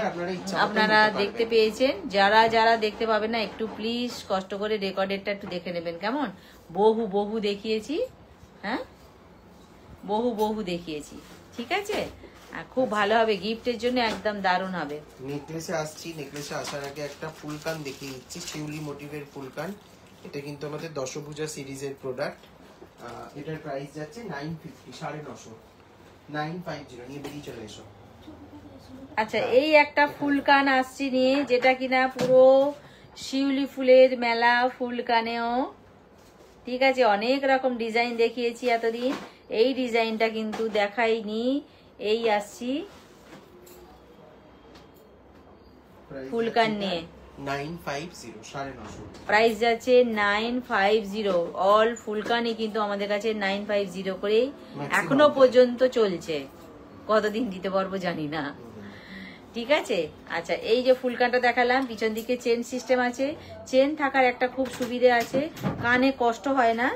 আপনারা দেখতে পেয়েছেন। যারা যারা দেখতে পাবেন না একটু প্লিজ কষ্ট করে রেকর্ডেডটা একটু দেখে নেবেন, কেমন? বহু বহু দেখিয়েছি, হ্যাঁ বহু বহু দেখিয়েছি, ঠিক আছে? আর খুব ভালো হবে, গিফটের জন্য একদম দারুণ হবে। নেকলেসে আসছি, নেকলেসে আসার আগে একটা ফুলকান দেখিয়ে দিচ্ছি, শিউলি মোটিভের ফুলকান। এটা কিন্তু আমাদের দশভুজা সিরিজের প্রোডাক্ট। এটার প্রাইস যাচ্ছে 950, 950, 950। নিয়ে বেরিয়ে চলে এসো। আচ্ছা, এই একটা ফুলকান আসছি নিয়ে, যেটা কিনা পুরো শিউলি ফুলের মেলা ফুলকানেও, ঠিক আছে? অনেক রকম ডিজাইন দেখিয়েছি এতদিন, এই ডিজাইনটা কিন্তু দেখাইনি। এই আসছি ফুলকান নিয়ে, 950, 950। প্রাইস যাচ্ছে 950। অল ফুলকানই কিন্তু আমাদের কাছে 950 করেই এখনো পর্যন্ত চলছে। কতদিন দিতে পারবো জানি না, ঠিক আছে? আচ্ছা, এই যে ফুলকানটা দেখালাম, পিছন দিকে চেন সিস্টেম আছে। চেন থাকার একটা খুব সুবিধে আছে, কানে কষ্ট হয় না,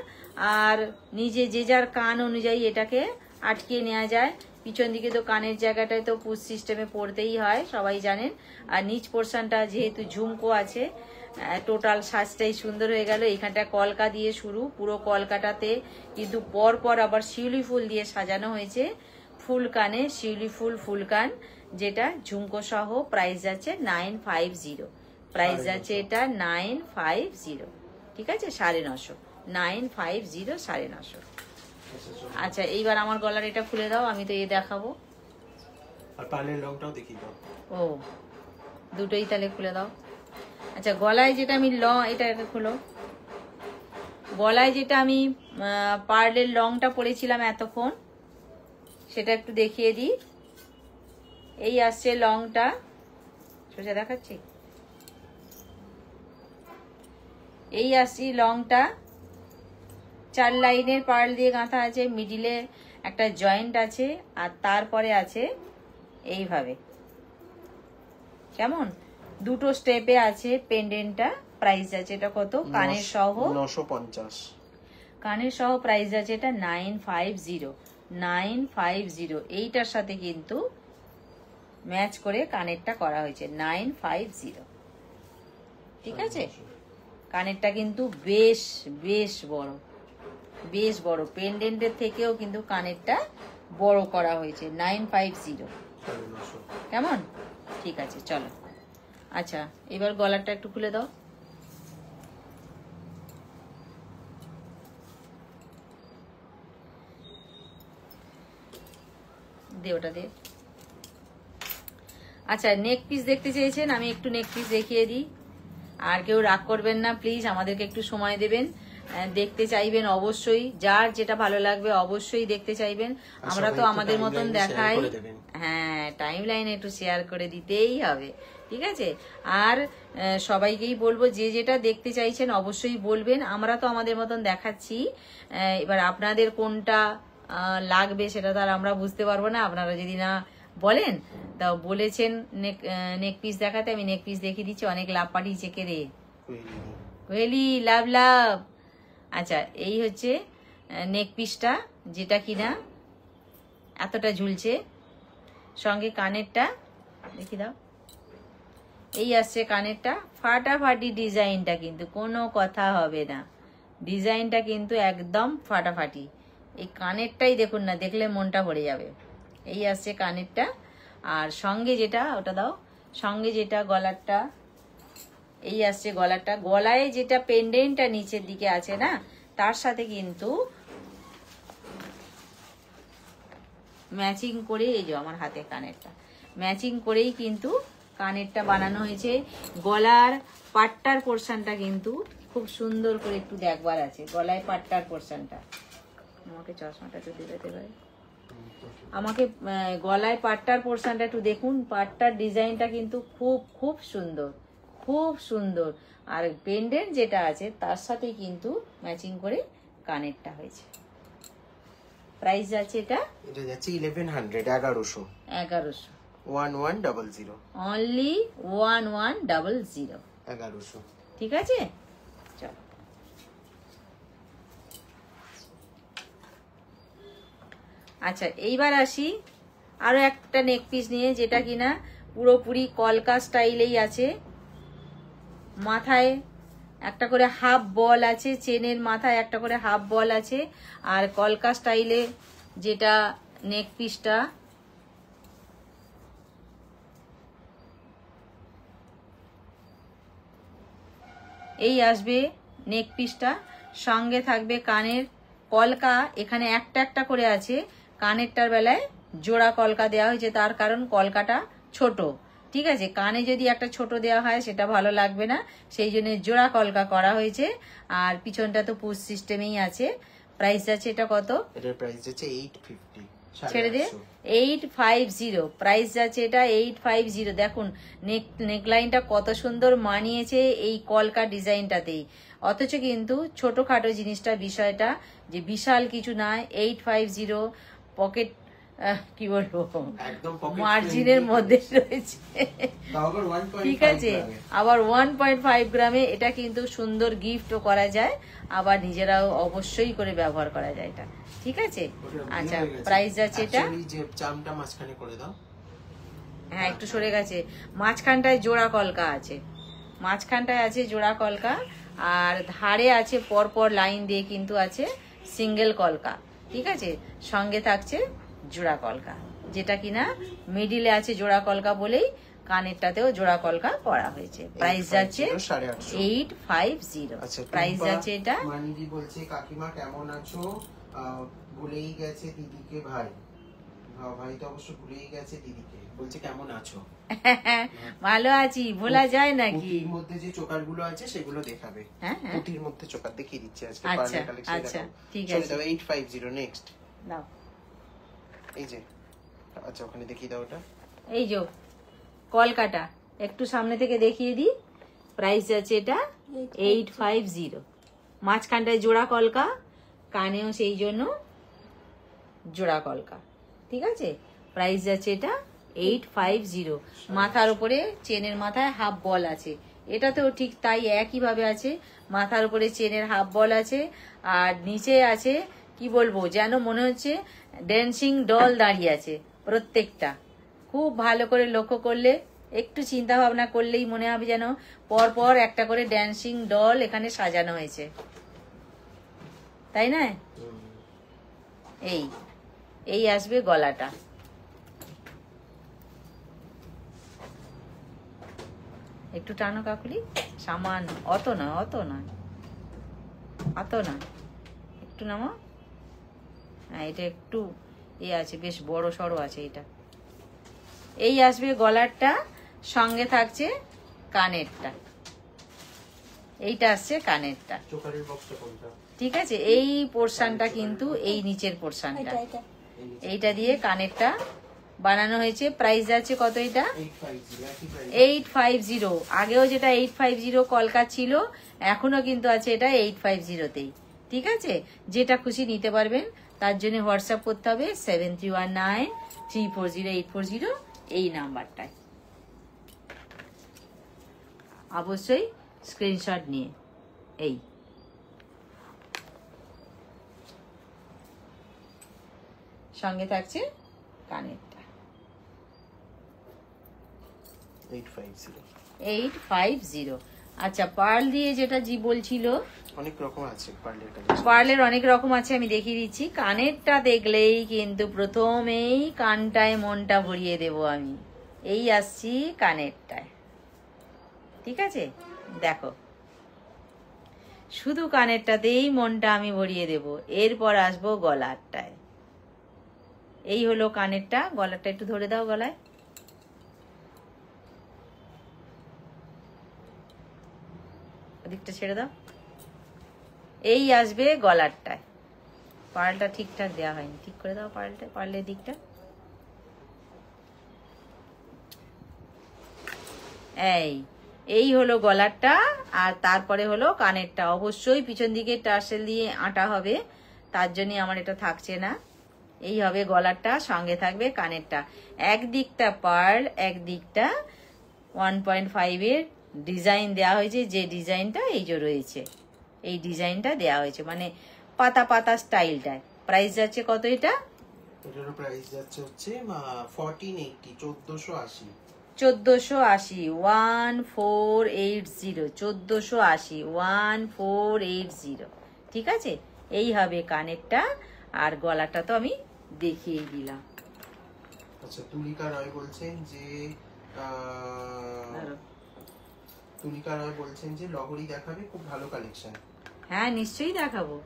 আর নিজে যে যার কান অনুযায়ী এটাকে আটকে নেওয়া যায়। পিছন দিকে তো কানের জায়গাটায় তো পুশ সিস্টেমে পড়তেই হয়, সবাই জানেন। আর নিচ পোর্শনটা যেহেতু ঝুমকো আছে, টোটাল সাজটাই সুন্দর হয়ে গেল। এখানটা কলকা দিয়ে শুরু, পুরো কলকাটাতে কিন্তু পর পর আবার শিউলি ফুল দিয়ে সাজানো হয়েছে। ফুল কানে শিউলি ফুল ফুলকান, যেটা ঝুমকো সহ। প্রাইস যাচ্ছে 950, প্রাইস যাচ্ছে এটা 950, ঠিক আছে? 950, 950, 950। আচ্ছা, এইবার আমার গলার এটা খুলে দাও, আমি তো এ দেখাবো। আর পার্লের লংটাও দেখিয়ে দাও। ও, দুটোই তাহলে খুলে দাও। আচ্ছা, গলায় যেটা আমি এটা খুলো। গলায় যেটা আমি পার্লের লংটা পরেছিলাম এতক্ষণ, সেটা একটু দেখিয়ে দিই। এই আসছে লংটা, সোজা দেখাচ্ছি। এই আসছি লংটা, 4 লাইনের পার্ল দিয়ে গাঁথা আছে, মিডিলে একটা জয়েন্ট আছে, আর তারপরে আছে এইভাবে, কেমন? দুটো স্টেপে আছে পেন্ডেন্টটা। প্রাইস আছে এটা কত? কানের সহ 950, কানের সহ প্রাইস আছে এটা 950, 950। এইটার সাথে কিন্তু ম্যাচ করে কানেরটা করা হয়েছে 950, ঠিক আছে? কানেরটা কিন্তু বেশ বেশ বড়, বেশ বড়। পেন্ডেন্টের থেকেও কিন্তু কানেরটা বড় করা হয়েছে 950, কেমন? ঠিক আছে, চলো। আচ্ছা, এবার গলাটা একটু খুলে দাও। দে ওটা দে। আচ্ছা, নেক পিস দেখতে চেয়েছেন, আমি একটু নেক পিস দেখিয়ে দিই। আর কেউ রাগ করবেন না প্লিজ, আমাদেরকে একটু সময় দেবেন। দেখতে চাইবেন অবশ্যই, যার যেটা ভালো লাগবে অবশ্যই দেখতে চাইবেন। আমরা তো আমাদের মতন দেখাই, হ্যাঁ, টাইম লাইনে একটু শেয়ার করে দিতেই হবে, ঠিক আছে? আর সবাইকেই বলবো, যে যেটা দেখতে চাইছেন অবশ্যই বলবেন। আমরা তো আমাদের মতন দেখাচ্ছি, এবার আপনাদের কোনটা লাগবে সেটা তো আর আমরা বুঝতে পারবো না। আপনারা যদি না বলেন, তা বলেছেন নেক পিস দেখাতে, আমি নেক পিস দেখিয়ে দিচ্ছি। অনেক লাভ পাঠিয়েছে, কে রে? কোয়েলি, লাভ লাভ। আচ্ছা, এই হচ্ছে নেক পিসটা, যেটা কিনা এতটা ঝুলছে, সঙ্গে কানেরটা দেখি দাও। এই আসছে কানেরটা, ফাটাফাটি ডিজাইনটা, কিন্তু কোনো কথা হবে না, ডিজাইনটা কিন্তু একদম ফাটাফাটি। এই কানেরটাই দেখুন না, দেখলে মনটা ভরে যাবে। এই আসছে কানেরটা, আর সঙ্গে যেটা, ওটা দাও, সঙ্গে যেটা গলারটা, এই আসছে গলাটা। গলায় যেটা পেন্ডেন্টটা নিচের দিকে আছে না, তার সাথে কিন্তু ম্যাচিং করে, এই যে আমার হাতে কানেরটা, ম্যাচিং করেই কিন্তু কানেরটা বানানো হয়েছে। গলার পাট্টার পোর্শনটা কিন্তু খুব সুন্দর করে একটু দেখবার আছে, গলায় পাট্টার পোর্শনটা। আমাকে চশমাটা একটু দিতে পারে, আমাকে গলায় পাট্টার পোর্শনটা একটু দেখুন। পাট্টার ডিজাইনটা কিন্তু খুব খুব সুন্দর, খুব সুন্দর। আর পেন্ডেন্ট যেটা আছে তার সাথে কিন্তু ম্যাচিং করে কানেরটা হয়েছে। প্রাইস আছে এটা যাচ্ছে 1100, 1100, 1100, অনলি 1100, 1100, ঠিক আছে? চলো, আচ্ছা এইবার আসি আরো একটা নেক পিস নিয়ে, যেটা কিনা পুরোপুরি কলকা স্টাইলেই আছে। মাথায় একটা করে হাফ বল আছে, চেনের মাথায় একটা করে হাফ বল আছে, আর কলকা স্টাইলে যেটা নেক পিসটা এই আসবে নেক পিসটা। সঙ্গে থাকবে কানের কলকা, এখানে একটা একটা করে আছে, কানেরটার বেলায় জোড়া কলকা দেওয়া হয়েছে, তার কারণ কলকাটা ছোট, ঠিক আছে। কানে যদি একটা ছোট দেওয়া হয় সেটা ভালো লাগবে না, সেই জন্য জোড়া কলকা করা হয়েছে। আর পিছনটা তো পুশ সিস্টেমেই আছে। প্রাইস আছে এটা কত? এটার প্রাইস আছে 850, ছেড়ে দে, 850 প্রাইস যাচ্ছে এটা 850। দেখুন নেকলাইনটা কত সুন্দর মানিয়েছে এই কলকা ডিজাইনটাতেই, অথচ কিন্তু ছোটখাটো জিনিসটা বিষয়টা যে বিশাল কিছু নয়। 850 পকেট কি বলবো একদম মার্জিনের মধ্যে রয়েছে, ঠিক আছে। আবার 1.5 গ্রামে এটা কিন্তু সুন্দর গিফটও করা যায়, আবার নিজেরাও অবশ্যই করে ব্যবহার করা যায় এটা, ঠিক আছে। আচ্ছা প্রাইস যাচ্ছে এটা, যে চামটা মাঝখানে করে দাও, হ্যাঁ একটু সরে গেছে, মাঝখানটায় জোড়া কলকা আছে, মাঝখানটায় আছে জোড়া কলকা, আর ধারে আছে পরপর লাইন দিয়ে কিন্তু আছে সিঙ্গেল কলকা, ঠিক আছে। সঙ্গে থাকছে জোড়া কলকা, যেটা কিনা মিডিলে আছে জোড়া কলকা বলেই কানেরটাতেও জোড়া কলকা করা হয়েছে। প্রাইস যাচ্ছে 850। আচ্ছা প্রাইস যাচ্ছে এটা। মানিদি বলছে কাকিমা কেমন আছো, ভুলেই গেছে দিদিকে ভাই, ভাই তো অবশ্য ভুলেই গেছে দিদিকে, বলছে কেমন আছো। ভালো আছি, ভোলা যায় নাকি। কুটির মধ্যে যে চোকারগুলো আছে সেগুলো দেখাবে, কুটির মধ্যে চোকার দেখিয়ে দিচ্ছি আজকে। আচ্ছা আচ্ছা ঠিক আছে, 850 নেক্সট দাও এই যে। আচ্ছা ওখানে দেখিয়ে দাও ওটা, এই যে কলকাটা একটু সামনে থেকে দেখিয়ে দিই। প্রাইস যাচ্ছে এটা 850, মাঝখানটায় জোড়া কলকা, কানেও সেই জন্য জোড়া কলকা, ঠিক আছে। প্রাইস যাচ্ছে এটা 850। মাথার উপরে চেনের মাথায় হাফ বল আছে, এটাতেও ঠিক তাই একইভাবে আছে, মাথার উপরে চেনের হাফ বল আছে, আর নিচে আছে কি বলবো যেন মনে হচ্ছে ড্যান্সিং ডল দাঁড়িয়ে আছে প্রত্যেকটা। খুব ভালো করে লক্ষ্য করলে, একটু চিন্তা ভাবনা করলেই মনে হবে যেন পর পর একটা করে ড্যান্সিং ডল এখানে সাজানো হয়েছে, তাই না। এই এই আসবে গলাটা, একটু টানো কাকুলি, সামান্য, অত না অত না অত না, একটু নামো। হ্যাঁ এটা একটু আছে, বেশ বড় সড়ো আছে এটা। এই আসবে গলারটা, সঙ্গে থাকছে কানেরটা, এইটা আসছে কানেরটা, ঠিক আছে। এই পোর্শনটা কিন্তু এই নিচের পোর্শনটা, এইটা দিয়ে কানেরটা বানানো হয়েছে। প্রাইস যাচ্ছে কত এটা? 850। আগেও যেটা 850 কলকা ছিল, এখনো কিন্তু আছে এটা 850তেই, ঠিক আছে। যেটা খুশি নিতে পারবেন, তার জন্য হোয়াটসঅ্যাপ করতে হবে 7319340840 এই নাম্বারটায়, অবশ্যই স্ক্রিনশট নিয়ে। এই সঙ্গে থাকছে কানেরটা 850। আচ্ছা পার্ল দিয়ে যেটা জি বলছিল, অনেক রকম আছে পার্লের কালেকশন, পার্লের অনেক রকম আছে, আমি দেখিয়ে দিচ্ছি। কানেরটা দেখলেই কিন্তু প্রথমেই কানটায় মনটা ভরিয়ে দেব আমি। এই আসছি কানেরটায়, ঠিক আছে। দেখো শুধু কানেরটাতেই মনটা আমি ভরিয়ে দেব, এরপর আসবো গলারটায়। এই হলো কানেরটা, গলারটা একটু ধরে দাও গলায়, ওদিকটা ছেড়ে দাও। এই আসবে গলারটায়, পার্লটা ঠিকঠাক দেওয়া হয়নি, ঠিক করে দাও পার্লটা, পার্লের দিকটা। এই হলো গলারটা, আর তারপরে হলো কানেরটা। অবশ্যই পিছন দিকে টার্সেল দিয়ে আটা হবে, তার জন্য আমার এটা থাকছে না। এই হবে গলারটা, সঙ্গে থাকবে কানেরটা। একদিকটা পার্ল, একদিকটা 1.5 এর ডিজাইন দেওয়া হয়েছে, যে ডিজাইনটা এই যে রয়েছে, এই ডিজাইনটা দেওয়া হয়েছে, মানে পাতা পাতা স্টাইলটায়। প্রাইস যাচ্ছে কত এটা? এটার প্রাইস যাচ্ছে হচ্ছে 1480, 1480। 1480, 1480, 1480, 1480। ঠিক আছে, এই হবে কানেরটা। আর গলাটা তো আমি দেখিয়ে দিলাম। আচ্ছা, তুলিকা রয় বলছেন যে তুলিকা রয় বলছেন যে লহরি দেখাবে, খুব ভালো কালেকশন। হ্যাঁ, নিশ্চয়ই দেখাবো।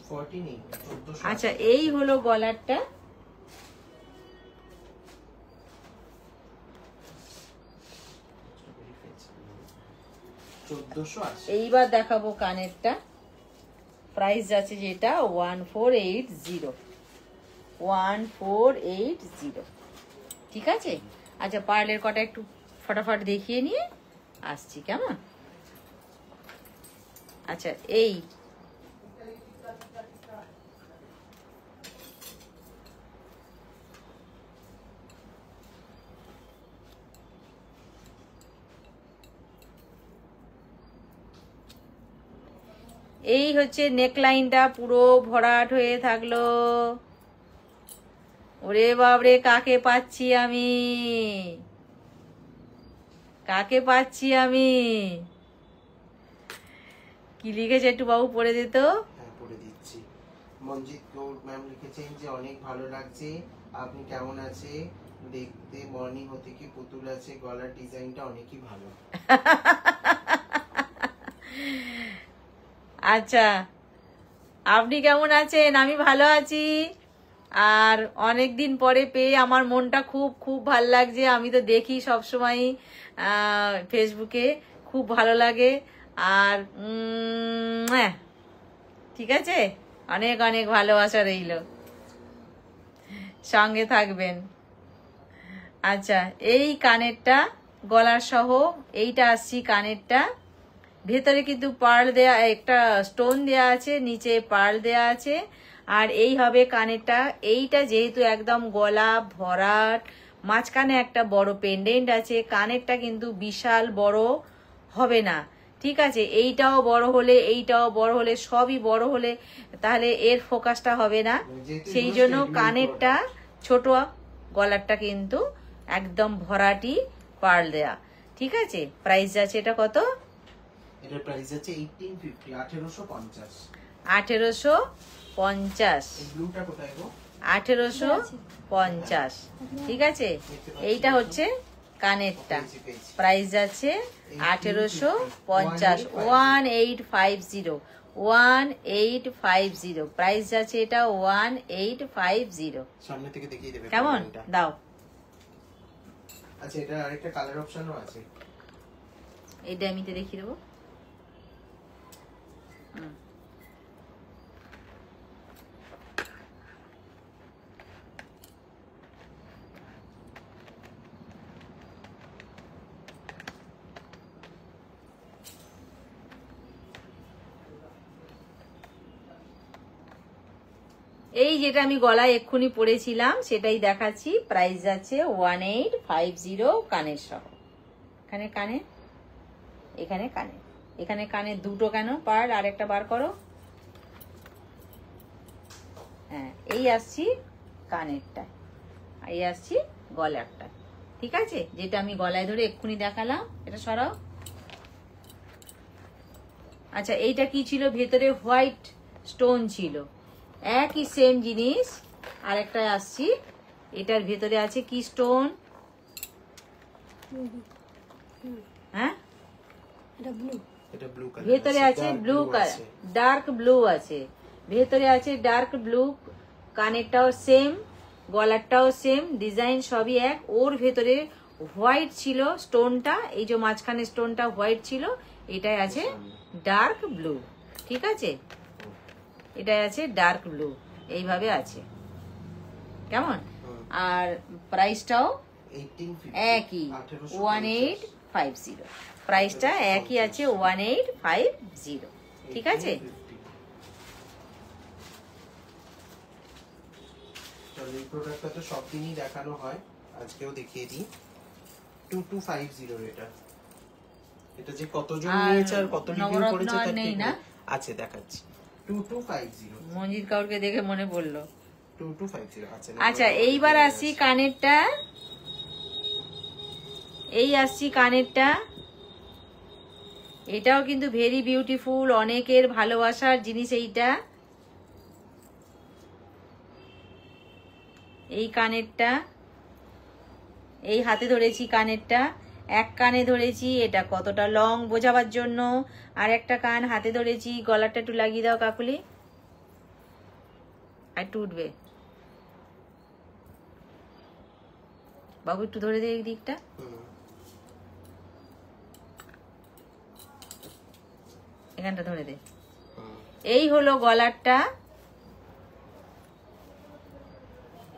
1480, 1480। আচ্ছা, এই হলো গলারটা। এইবার দেখাবো কানেরটা। প্রাইস যাচ্ছে যেটা 1480, 1480। ঠিক আছে। আচ্ছা, পার্লের কটা একটু ফটাফট দেখিয়ে নিয়ে আসছি, কেমন? আচ্ছা, এই এই হচ্ছে নেকলাইনটা, পুরো ভরাট হয়ে থাকলো। ওরে বাবরে, কাকে পাচ্ছি আমি, কাকে পাচ্ছি আমি? কি লিখেছে একটু বাবু পড়ে দিত। হ্যাঁ, পড়ে দিচ্ছি। মঞ্জিত গৌর ম্যাম লিখেছেন যে অনেক ভালো লাগছে, আপনি কেমন আছে দেখতে, মর্নিং হতে কি পুতুল আছে, গলার ডিজাইনটা অনেকই ভালো। আচ্ছা, আপনি কেমন আছেন? আমি ভালো আছি। আর অনেক দিন পরে পেয়ে আমার মনটা খুব খুব ভালো লাগছে। আমি তো দেখি সবসময় ফেসবুকে, খুব ভালো লাগে। আর ঠিক আছে, অনেক অনেক ভালোবাসা রইল, সঙ্গে থাকবেন। আচ্ছা, এই কানেরটা গলার সহ এইটা আসছি কানেরটা। ভেতরে কিন্তু পার্ল দেয়া, একটা স্টোন দেয়া আছে, নিচে পার্ল দেয়া আছে। আর এই হবে কানেরটা। এইটা যেহেতু একদম গলা ভরাট, মাঝখানে একটা বড় পেন্ডেন্ট আছে, কানেরটা কিন্তু বিশাল বড় হবে না। ঠিক আছে, এইটাও বড় হলে, এইটাও বড় হলে, সবই বড় হলে তাহলে এর ফোকাসটা হবে না। সেই জন্য কানেরটা ছোট, গলারটা কিন্তু একদম ভরাটি পার্ল দেয়া। ঠিক আছে, প্রাইস আছে এটা কত? এটার প্রাইস আছে 1850, 1850। 1850। এই ব্লুটা কোথায় গো? 1850। ঠিক আছে, এইটা হচ্ছে কানেরটা। প্রাইস আছে 1850, 1850, 1850। প্রাইস আছে এটা 1850। সামনে থেকে দেখিয়ে দেবে কেমন? দাও। আচ্ছা, এটা আরেকটা কালার অপশনও আছে। এইটা আমি তো দেখিয়ে দেবো। এই যেটা আমি গলায় এক্ষুনি পরেছিলাম সেটাই দেখাচ্ছি। প্রাইস আছে 1850, কানের সহ। এখানে কানে, এখানে কানে, এখানে কানে দুটো কেন পার, আর একটা বার করো। হ্যাঁ, এই আসছি কানেরটা, এই আসছি গলারটা। ঠিক আছে, যেটা আমি গলায় ধরে এক্ষুনি দেখালাম, এটা সরাও। আচ্ছা, এইটা কি ছিল? ভেতরে হোয়াইট স্টোন ছিল, একই সেম জিনিস। আর একটা আসছি, এটার ভেতরে আছে কি স্টোন? হ্যাঁ, ভেতরে আছে ব্লু কালার, ডার্ক ব্লু আছে, ভেতরে আছে ডার্ক ব্লু। কানেরটাও সেম, গলারটাও সেম, ডিজাইন সবই এক। ওর ভেতরে হোয়াইট ছিল স্টোনটা, এই যে মাঝখানে স্টোনটা হোয়াইট ছিল, এটাই আছে ডার্ক ব্লু। ঠিক আছে, এটাই আছে ডার্ক ব্লু, এইভাবে আছে। কেমন? আর প্রাইসটাও একই, 1850। প্রাইসটা একই আছে, 1850। ঠিক আছে, এই প্রোডাক্টটা তো সব দিনই দেখানো হয়, আজকেও দেখিয়ে দিই। 2250 এটা। এটা যে কতজন নিয়েছে আর কত রিভিউ করেছে তার ঠিক নেই। আছে, দেখাচ্ছি। 2250 মঞ্জিত কাউরকে দেখে মনে পড়লো। 2250 আচ্ছা। আচ্ছা এইবার আসছি কানেরটা, এই আসছি কানেরটা। এটাও কিন্তু ভেরি বিউটিফুল, অনেকের ভালোবাসার জিনিস এইটা। এই কানেরটা, এই হাতে ধরেছি কানেরটা, এক কানে ধরেছি, এটা কতটা লং বোঝাবার জন্য। আর একটা কান হাতে ধরেছি, গলাটা একটু লাগিয়ে দাও কাকুলি, আর একটু উঠবে বাবু, একটু ধরে দে এই দিকটা। এখানটা ধরে দে। এই হলো গলারটা,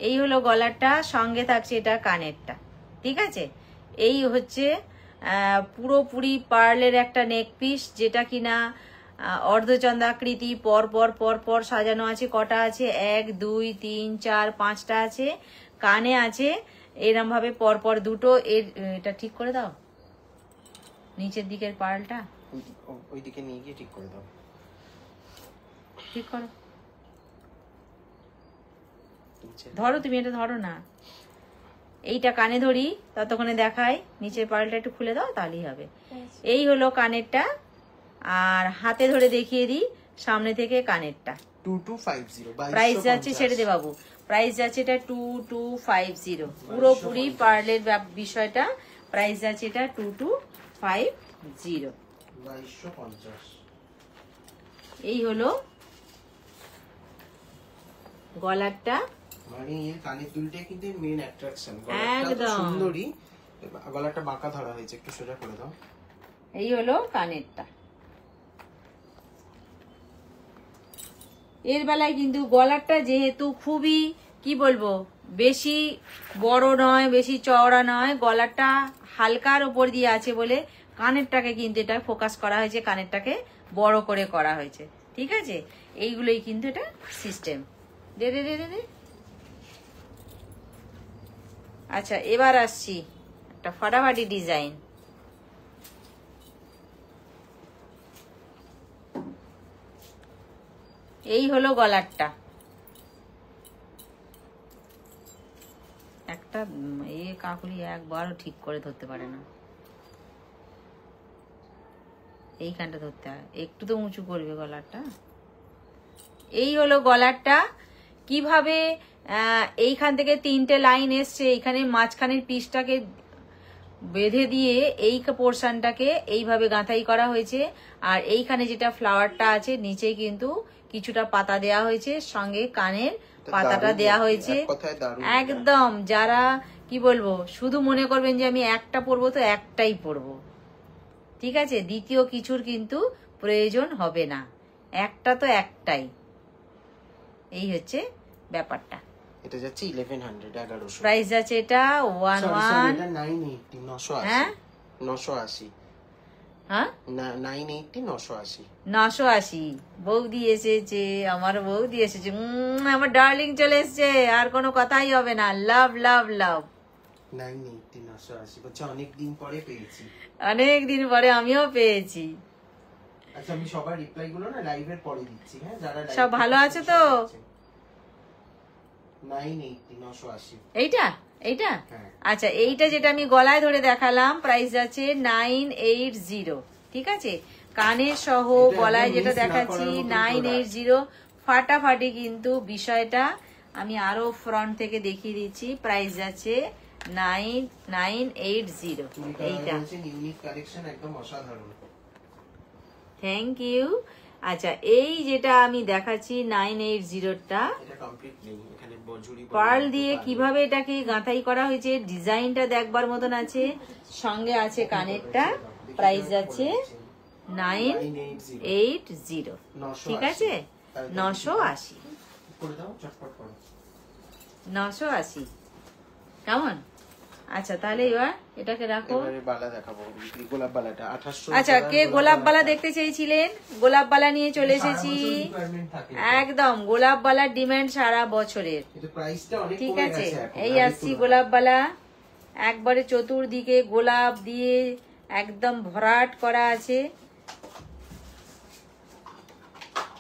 এই হলো গলারটা, সঙ্গে থাকছে এটা কানেরটা। ঠিক আছে, এই হচ্ছে পুরোপুরি পার্লের একটা নেক পিস, যেটা কিনা অর্ধচন্দ্রাকৃতি পর পর পর পর সাজানো আছে। কটা আছে? 1 2 3 4 5টা আছে। কানে আছে এরম ভাবে পর পর দুটো। এটা ঠিক করে দাও, নিচের দিকের পার্লটা ওইদিকে নিয়ে গিয়ে ঠিক করে দাও। ঠিক করো, ধরো তুমি, এটা ধরো না, এইটা কানে ধরি ততক্ষণে দেখাই। নিচের পার্লটা একটু খুলে দাও, তাহলেই হবে। এই হলো কানেরটা, আর হাতে ধরে দেখিয়ে দিই সামনে থেকে কানেরটা। 2250 প্রাইস যাচ্ছে, ছেড়ে দে বাবু, প্রাইস যাচ্ছে এটা 2250। পুরোপুরি পার্লের বিষয়টা। প্রাইস যাচ্ছে এটা 2250। 2250। এই হলো গলারটা। মানে এর কানের দুলটাই কিন্তু মেইন অ্যাট্রাকশন। একদম সুন্দরী। গলাটা বাঁকা ধরা হয়েছে, একটু সোজা করে দাও। এই হলো কানেরটা। এর বেলায় কিন্তু গলারটা যেহেতু খুবই কি বলবো, বেশি বড় নয়, বেশি চওড়া নয়, গলারটা হালকার ওপর দিয়ে আছে বলে কানেরটাকে কিন্তু এটা ফোকাস করা হয়েছে, কানেরটাকে বড় করে করা হয়েছে। ঠিক আছে, এইগুলোই কিন্তু এটা সিস্টেম। দে দে দে দে দে। আচ্ছা এবার আসছি একটা ফাটাফাটি ডিজাইন। এই হলো গলারটা। একটা কাকুলি একবারও ঠিক করে ধরতে পারে না, এইখানটা ধরতে হয়, একটু তো উঁচু করবে গলারটা। এই হলো গলারটা। কিভাবে এইখান থেকে 3টে লাইন এসছে, এইখানে মাঝখানের পিসটাকে বেঁধে দিয়ে এই পোর্শনটাকে এইভাবে গাঁথাই করা হয়েছে। আর এইখানে যেটা ফ্লাওয়ারটা আছে, নিচে কিন্তু কিছুটা পাতা দেয়া হয়েছে, সঙ্গে কানের পাতাটা দেয়া হয়েছে। একদম, যারা কি বলবো, শুধু মনে করবেন যে আমি একটা পরবো, তো একটাই পরবো। ঠিক আছে, দ্বিতীয় কিছুর কিন্তু প্রয়োজন হবে না, একটা তো একটাই। এই হচ্ছে ব্যাপারটা। এটা যাচ্ছে 1100, 1100। প্রাইস যাচ্ছে এটা 980। হ্যাঁ 980। হ্যাঁ 980 980। 980। বৌদি এসেছে, আমার বৌদি এসেছে, আমার ডার্লিং চলে এসেছে, আর কোনো কথাই হবে না। লাভ লাভ লাভ। 980 980 বলছে অনেকদিন পরে পেয়েছি। অনেকদিন পরে আমিও পেয়েছি। আচ্ছা আমি সবার রিপ্লাই গুলো না লাইভের পরে দিচ্ছি। হ্যাঁ, যারা সব ভালো আছে তো? 980 980। এইটা এইটা আচ্ছা, এইটা যেটা আমি গলায় ধরে দেখালাম, প্রাইস আছে 980। ঠিক আছে, কানের সহ গলায় যেটা দেখাচ্ছি 980। ফাটাফাটি কিন্তু বিষয়টা। আমি আরো ফ্রন্ট থেকে দেখিয়ে দিচ্ছি। প্রাইস আছে 980। এইটা ইউনিক কালেকশন, একদম অসাধারণ। Thank you. আচ্ছা, এই যেটা আমি দেখাচ্ছি 980টা, এটা কমপ্লিট নেই, এখানে বজুরি পার্ল দিয়ে কিভাবে এটাকে গাঁথাই করা হয়েছে, ডিজাইনটা দেখবার মতন আছে। সঙ্গে আছে কানেরটা। প্রাইস আছে 980। ঠিক আছে, 980। 980 কেমন? আচ্ছা তাহলে এবার এটাকে রাখো। বালা দেখাবো, গোলাপ বালাটা 2800। আচ্ছা, কে গোলাপ বালা দেখতে চেয়েছিলেন, গোলাপ বালা নিয়ে চলে এসেছি। একদম, গোলাপ বালার ডিমান্ড সারা বছরের। ঠিক আছে, এই আসছি গোলাপ বালা। একবারে চতুর্দিকে গোলাপ দিয়ে একদম ভরাট করা আছে।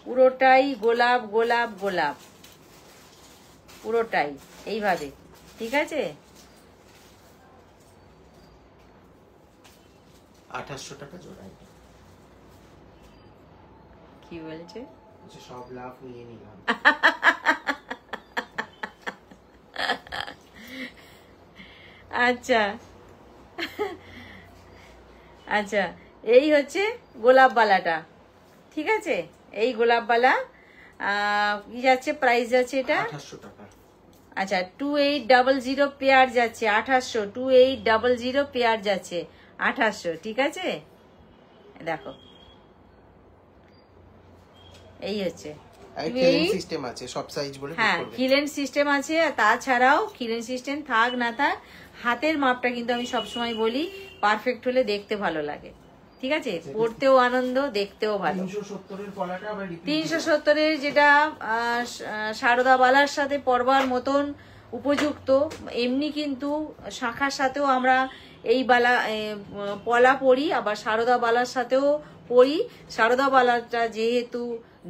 পুরোটাই গোলাপ গোলাপ গোলাপ, পুরোটাই এইভাবে, ঠিক আছে? 2800 টাকা জোড়া। কি বলছে? সব লাভ নিয়ে নিলাম। আচ্ছা আচ্ছা, এই হচ্ছে গোলাপ বালাটা, ঠিক আছে? এই গোলাপ বালা কি যাচ্ছে, প্রাইস যাচ্ছে এটা 2800 টাকা। আচ্ছা 2800 পেয়ার যাচ্ছে 2800, 2800 পেয়ার যাচ্ছে 2800, ঠিক আছে? দেখো এই হচ্ছে সিস্টেম আছে, সব সাইজ বলে বুক হ্যাঁ, করবে। খিলেন সিস্টেম আছে। আর তাছাড়াও খিলেন সিস্টেম থাক না থাক, হাতের মাপটা কিন্তু আমি সবসময় বলি পারফেক্ট হলে দেখতে ভালো লাগে, ঠিক আছে? পড়তেও আনন্দ, দেখতেও ভালো। 370 এর পলাটা আবার repeat 370 যেটা সারদা বালার সাথে পরবার মতন উপযুক্ত, এমনি কিন্তু শাখার সাথেও আমরা এই বালা পলা পরি, আবার সারদা বালার সাথেও পরি। সারদা বালাটা যেহেতু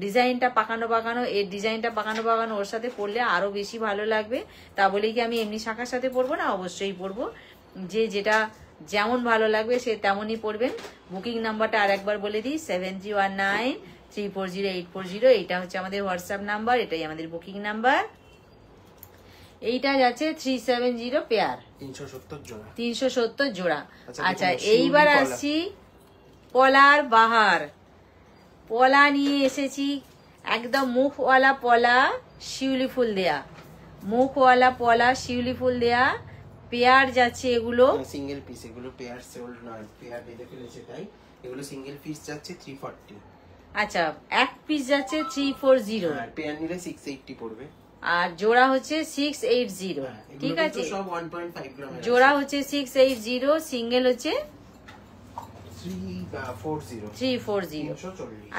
ডিজাইনটা পাকানো পাকানো, এর ডিজাইনটা পাকানো পাকানো, ওর সাথে পরলে আরো বেশি ভালো লাগবে। তা বলেই কি আমি এমনি শাখার সাথে পরবো না? অবশ্যই পরবো। যে যেটা যেমন ভালো লাগবে সে তেমনই পরবেন। বুকিং নাম্বারটা আর একবার বলে দিই, 7319340840। এটা হচ্ছে আমাদের হোয়াটসঅ্যাপ নাম্বার, এটাই আমাদের বুকিং নাম্বার। এইটা যাচ্ছে 370 পেয়ার, 370 জোড়া। 370 জোড়া। আচ্ছা দেখুন, এইবার শিউলি পলা। আসছি পলার বাহার। পলা নিয়ে এসেছি, একদম মুখওয়ালা পলা, শিউলি ফুল দেয়া, মুখওয়ালা পলা, শিউলি ফুল দেয়া। পেয়ার যাচ্ছে এগুলো সিঙ্গেল পিস, এগুলো পেয়ার সোল্ড নয়, পেয়ার বেঁধে ফেলেছে তাই। এগুলো সিঙ্গেল পিস যাচ্ছে 340। আচ্ছা এক পিস যাচ্ছে 340, আর পেয়ার নিলে 680 পড়বে। আর জোড়া হচ্ছে 680, এগুলো ঠিক কিন্তু আছে? সব 1.5 গ্রাম। জোড়া হচ্ছে 680, সিঙ্গেল হচ্ছে 340। 340।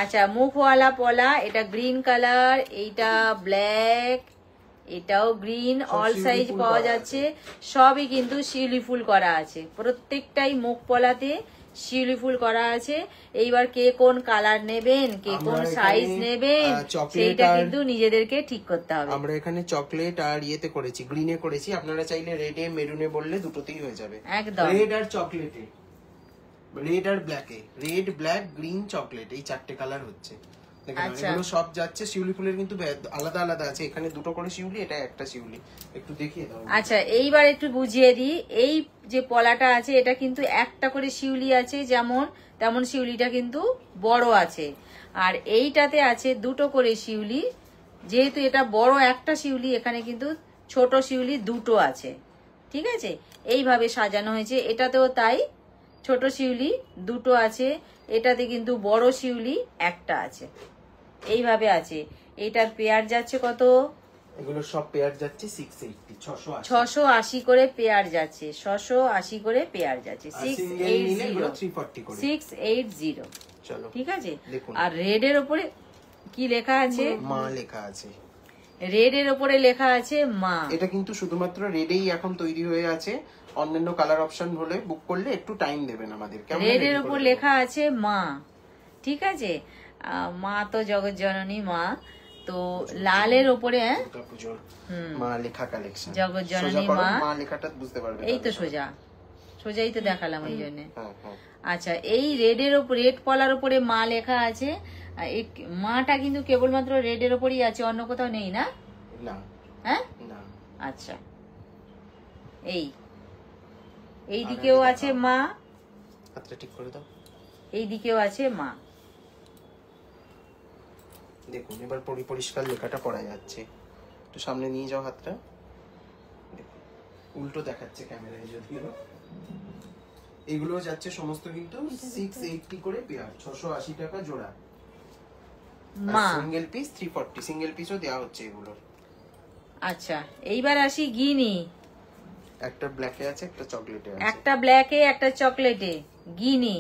আচ্ছা মুখওয়ালা পলা, এটা গ্রিন কালার, এইটা ব্ল্যাক, এটাও গ্রিন, অল শিউলি সাইজ ফুল পাওয়া করা যাচ্ছে। সবই কিন্তু শিউলি ফুল করা আছে, প্রত্যেকটাই মুখ পলাতে শিউলি ফুল করা আছে। এইবার কে কোন কালার নেবেন, কে কোন আমরা সাইজ এখানে, নেবেন, চকলেট সেইটা আর- কিন্তু নিজেদেরকে ঠিক করতে হবে। আমরা এখানে চকলেট আর ইয়েতে করেছি, গ্রিনে করেছি। আপনারা চাইলে রেডে মেরুনে বললে দুটোতেই হয়ে যাবে। একদম। রেড আর চকলেটে, রেড আর ব্ল্যাকে, রেড ব্ল্যাক গ্রিন চকলেট, এই 4টে কালার হচ্ছে। দেখেন আচ্ছা। এগুলো সব যাচ্ছে। শিউলি ফুলের কিন্তু আলাদা আলাদা আছে, এখানে দুটো করে শিউলি, এটা একটা শিউলি। একটু দেখিয়ে দাও। আচ্ছা এইবার একটু বুঝিয়ে দিই, এই যে পলাটা আছে এটা কিন্তু একটা করে শিউলি আছে, যেমন তেমন শিউলিটা কিন্তু বড় আছে। আর এইটাতে আছে দুটো করে শিউলি, যেহেতু এটা বড় একটা শিউলি, এখানে কিন্তু ছোট শিউলি দুটো আছে, ঠিক আছে? এইভাবে সাজানো হয়েছে। এটাতেও তাই, ছোট শিউলি দুটো আছে, এটাতে কিন্তু বড় শিউলি একটা আছে, এইভাবে আছে। এটার পেয়ার যাচ্ছে কত? এগুলো সব পেয়ার যাচ্ছে 680, 680। 680 করে পেয়ার যাচ্ছে, 680 করে পেয়ার যাচ্ছে, আর সিঙ্গেল নিলে এগুলো 680, 340 করে। 680, চলো ঠিক আছে? দেখুন। আর রেড এর উপরে কি লেখা আছে? মা লেখা আছে। রেড এর উপরে লেখা আছে মা। এটা কিন্তু শুধুমাত্র রেডেই এখন তৈরি হয়ে আছে। অন্যান্য কালার অপশন হলে বুক করলে একটু টাইম দেবেন আমাদের। কেমন? রেড এর উপর লেখা আছে মা, ঠিক আছে? মা তো জগৎ জননী মা। তো লালের উপরে দুর্গাপুজোর মা লেখা কালেকশন। জগৎ জননী মা, মা লেখাটা বুঝতে পারবে। এই তো সোজা সোজাই তো দেখালাম ওই জন্য। হ্যাঁ হ্যাঁ। আচ্ছা এই রেড এর উপর, রেড পলার উপরে মা লেখা আছে। এই মাটা কিন্তু কেবলমাত্র রেড এর উপরই আছে, অন্য কোথাও নেই না? না হ্যাঁ না। আচ্ছা এই দিকেও আছে মা, হাতটা ঠিক করে দাও। এই দিকেও আছে মা। দেখুন এবার পরিষ্কার লেখাটা পড়া যাচ্ছে। একটু সামনে নিয়ে যাও হাতটা। দেখুন উল্টো দেখাচ্ছে ক্যামেরায় যদিও। এগুলো যাচ্ছে সমস্ত কিন্তু 680 করে পেয়ার, 680 টাকা জোড়া। মা সিঙ্গেল পিস 340, সিঙ্গেল পিসও দেওয়া হচ্ছে এগুলো। আচ্ছা এইবার আসি গিনি। একটা ব্ল্যাকে আছে, একটা চকলেটে আছে। একটা ব্ল্যাকে একটা চকলেটে, গিনি।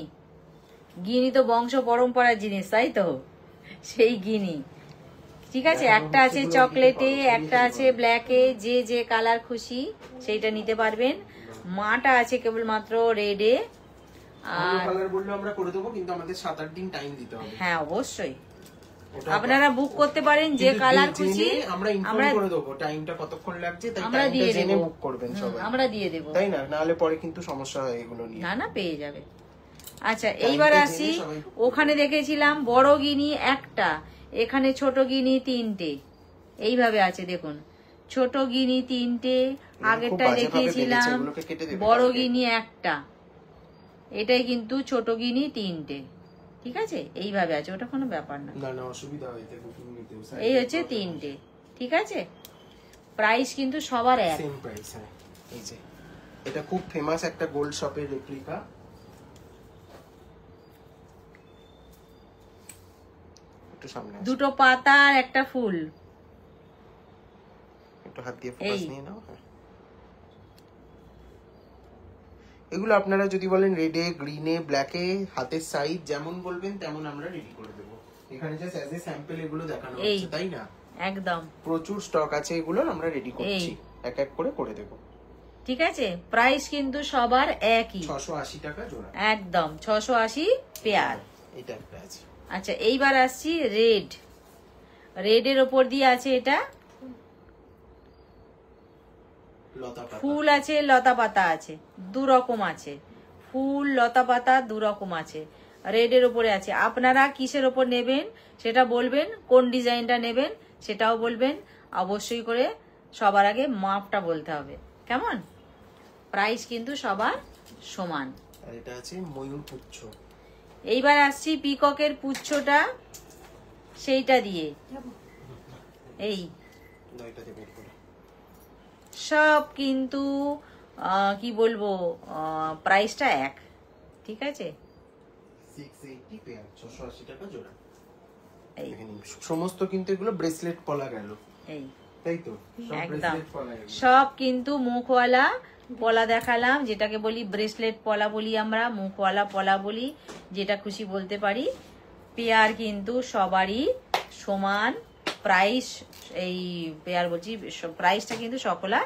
গিনি তো বংশ পরম্পরার জিনিস, তাই তো? সেই গিনি, ঠিক আছে? একটা আছে চকলেটে, একটা আছে ব্ল্যাকে, যে যে কালার খুশি সেইটা নিতে পারবেন। মাটা আছে কেবলমাত্র রেডে। আর কালার বললে আমরা করে দেবো, কিন্তু আমাদের 7-8 দিন টাইম দিতে হবে। হ্যাঁ অবশ্যই, ওটা আপনারা বুক করতে পারেন যে কিন্তু কালার জেনে খুশি আমরা ইনফর্ম করে দেবো টাইমটা কতক্ষণ লাগছে, তাই আমরা দিয়ে টাইমটা জেনে দেবো। বুক করবেন সবাই, আমরা দিয়ে দেবো, তাই না? নাহলে পরে কিন্তু সমস্যা হয় এগুলো নিয়ে। না না পেয়ে যাবে। আচ্ছা এইবার আসি, ওখানে দেখেছিলাম বড় গিনি একটা, এখানে ছোট গিনি তিনটে, এইভাবে আছে দেখুন, ছোট গিনি তিনটে, আগেরটায় দেখিয়েছিলাম বড় গিনি একটা, এটাই কিন্তু ছোট গিনি তিনটে, ঠিক আছে? এইভাবে আছে, ওটা কোনো ব্যাপার না, না না অসুবিধা হয় এতে বুকিং নিতেও। এই হচ্ছে তিনটে, ঠিক আছে? প্রাইস কিন্তু সবার এক, সেম প্রাইস। হ্যাঁ এই যে এটা খুব ফেমাস একটা গোল্ড শপের রেপ্লিকা, একটু সামনে আসো। দুটো পাতা আর একটা ফুল, একটু হাত দিয়ে ফোকাস নিয়ে নাও। হ্যাঁ এগুলো আপনারা যদি বলেন রেডে, গ্রিনে, ব্ল্যাকে, হাতের সাইজ যেমন বলবেন তেমন আমরা রেডি করে দেবো। এখানে জাস্ট অ্যাজ এ স্যাম্পল এগুলো দেখানো হচ্ছে, তাই না? একদম প্রচুর স্টক আছে, এগুলো আমরা রেডি করছি, এক এক করে দেবো। ঠিক আছে? প্রাইস কিন্তু সবার একই, 680 টাকা জোড়া, একদম 680 পেয়ার। এটা একটা আছে। আচ্ছা এইবার আসছি রেড, রেডের ওপর দিয়ে আছে এটা লতা পাতা, ফুল আছে, লতা পাতা আছে, দু রকম আছে, ফুল লতা পাতা দু রকম আছে, রেডের ওপরে আছে। আপনারা কিসের ওপর নেবেন সেটা বলবেন, কোন ডিজাইনটা নেবেন সেটাও বলবেন, অবশ্যই করে সবার আগে মাপটা বলতে হবে, কেমন? প্রাইস কিন্তু সবার সমান। আর এটা আছে ময়ূর পুচ্ছ। এইবার আসছি পিককের পুচ্ছটা, সেইটা দিয়ে এই নয়টাতে বের করে সব কিন্তু কি বলবো, প্রাইসটা এক, ঠিক আছে? 680 পেয়ার, 680 টাকা জোড়া। এই দেখেন সমস্ত কিন্তু এগুলো ব্রেসলেট পলা গেল, এই তাই তো? সব একদম ব্রেসলেট পলা গেল। সব কিন্তু মুখওয়ালা পলা দেখালাম, যেটাকে বলি ব্রেসলেট পলা বলি আমরা, মুখওয়ালা পলা বলি, যেটা খুশি বলতে পারি। পেয়ার কিন্তু সবারই সমান প্রাইস, এই পেয়ার বলছি, প্রাইসটা কিন্তু সকলা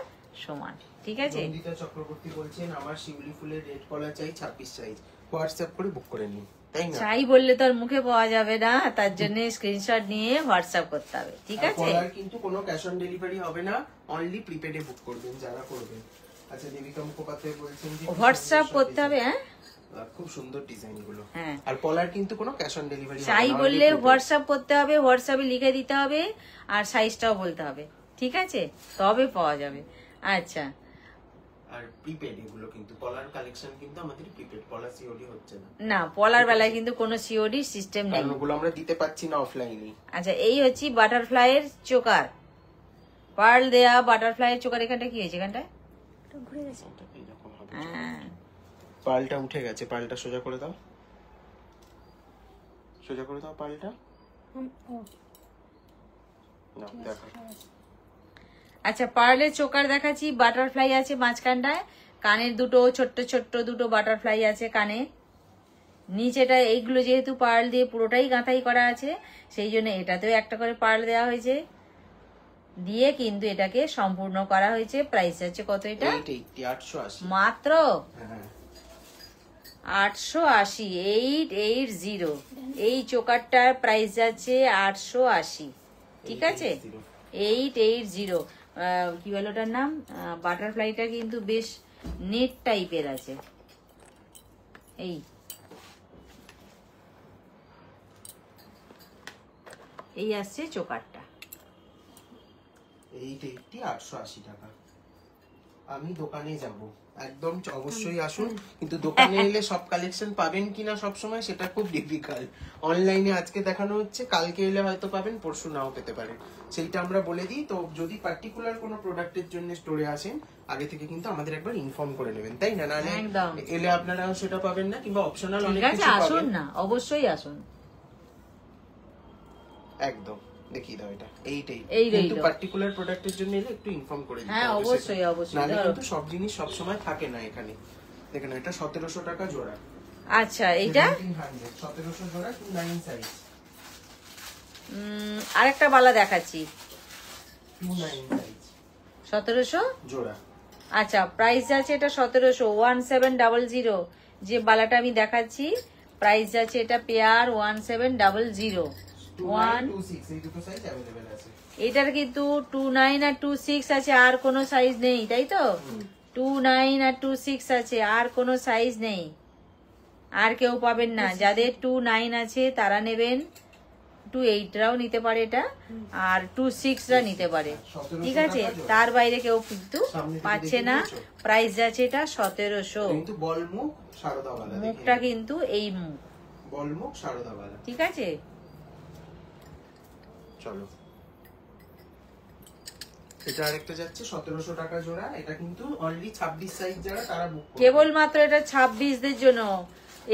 সমান, ঠিক আছে? নন্দিতা চক্রবর্তী বলছেন আমার শিউলি ফুলের রেড পলা চাই 26 সাইজ, হোয়াটসঅ্যাপ করে বুক করে নিন, তাই না? চাই বললে তো আর মুখে পাওয়া যাবে না, তার জন্য স্ক্রিনশট নিয়ে হোয়াটসঅ্যাপ করতে হবে, ঠিক আছে? পলার কিন্তু কোনো ক্যাশ অন ডেলিভারি হবে না, অনলি প্রিপেডে বুক করবেন যারা করবেন। আচ্ছা দেবিকা মুখোপাধ্যায় বলছেন যে হোয়াটসঅ্যাপ করতে হবে, হ্যাঁ খুব সুন্দর ডিজাইন গুলো। হ্যাঁ আর পলার কিন্তু কোনো ক্যাশ অন ডেলিভারি হবে না, চাই only বললে prepaid। হোয়াটসঅ্যাপ করতে হবে, হোয়াটসঅ্যাপে লিখে দিতে হবে, আর সাইজটাও বলতে হবে, ঠিক আছে? তবে পাওয়া যাবে। আচ্ছা আর প্রিপেড এগুলো কিন্তু পলার কালেকশন কিন্তু আমাদের প্রিপেড, পলা সিওডি হচ্ছে না। না, পলার বেলায় কিন্তু কোনো সিওডি সিস্টেম নেই। কারণ ওগুলো আমরা দিতে পাচ্ছি না অফলাইনে। আচ্ছা এই হচ্ছে বাটারফ্লাইয়ের চোকার, পার্ল দেয়া বাটারফ্লাইয়ের চোকার। এখানটা কি হয়েছে? এখানটায় ওটা ঘুরে গেছে। এইরকম হবে। হ্যাঁ, পালটা উঠে গেছে, পালটা সোজা করে দাও, সোজা করে দাও পালটা। ও না দেখো, আচ্ছা পার্লের চোকার দেখাচ্ছি, বাটারফ্লাই আছে মাঝখানটায়, কানের দুটো ছোট্ট ছোট্ট দুটো বাটারফ্লাই আছে কানে, নিচেটা এইগুলো যেহেতু পার্ল দিয়ে পুরোটাই গাঁথাই করা আছে, সেই জন্য এটাতেও একটা করে পার্ল দেওয়া হয়েছে, দিয়ে কিন্তু এটাকে সম্পূর্ণ করা হয়েছে। প্রাইস আছে কত এটা? 880। মাত্র হ্যাঁ 880, 880। এই চোকারটার প্রাইস যাচ্ছে 880, ঠিক আছে? 880। কি বলে ওটার নাম? বাটারফ্লাইটা কিন্তু বেশ নেট টাইপের আছে। এই আসছে চোকারটা। 880 টাকা। আমি দোকানে যাব, একদম অবশ্যই আসুন, কিন্তু দোকানে এলে সব কালেকশন পাবেন কিনা সব সময় সেটা খুব ডিফিকাল্ট। অনলাইনে আজকে দেখানো হচ্ছে, কালকে এলে হয়তো পাবেন, পরশু নাও পেতে পারেন, সেইটা আমরা বলে দিই। তো যদি পার্টিকুলার কোনো প্রোডাক্টের জন্য স্টোরে আসেন, আগে থেকে কিন্তু আমাদের একবার ইনফর্ম করে নেবেন, তাই না? নাহলে একদম। এলে আপনারা সেটা পাবেন না, কিংবা অপশনাল অনেক ঠিক আছে, কিছু আসুন পাবেন। না, অবশ্যই আসুন। একদম দেখিয়ে দাও এটা, এই কিন্তু রইলো। পার্টিকুলার প্রোডাক্টের জন্য এলে একটু ইনফর্ম করে দিতে হ্যাঁ হবে অবশ্যই সেটা। অবশ্যই। নাহলে ধরো। কিন্তু সব জিনিস সব সময় থাকে না এখানে। দেখেন এটা 1700 টাকা জোড়া। আচ্ছা এইটা 1700 জোড়া 29 সাইজ। আরেকটা বালা দেখাচ্ছি, 29 সাইজ 1700 জোড়া। আচ্ছা প্রাইস আছে এটা 1700, 1700। যে বালাটা আমি দেখাচ্ছি প্রাইস আছে এটা পেয়ার 1700। 1 2 6 এই দুটো সাইজ अवेलेबल আছে। এটার কিন্তু 29 আর 26 আছে, আর কোনো সাইজ নেই, তাই তো? 29 আর 26 আছে, আর কোনো সাইজ নেই, আর কেউ পাবেন না। যাদের 29 আছে তারা নেবেন, 28 রাও নিতে পারে এটা, আর 26 রা নিতে পারে, ঠিক আছে? তার বাইরে কেউ কিন্তু পাচ্ছে না। প্রাইস আছে এটা 1700। কিন্তু বল মুখ সারদাওয়ালা, মুখটা কিন্তু এই মুখ, বল মুখ সারদাওয়ালা, ঠিক আছে? চলো এটা আরেকটা যাচ্ছে 1700 টাকা জোড়া। এটা কিন্তু অনলি 26 সাইজ যারা তারা বুক করবে। কেবলমাত্র এটা 26 দের জন্য।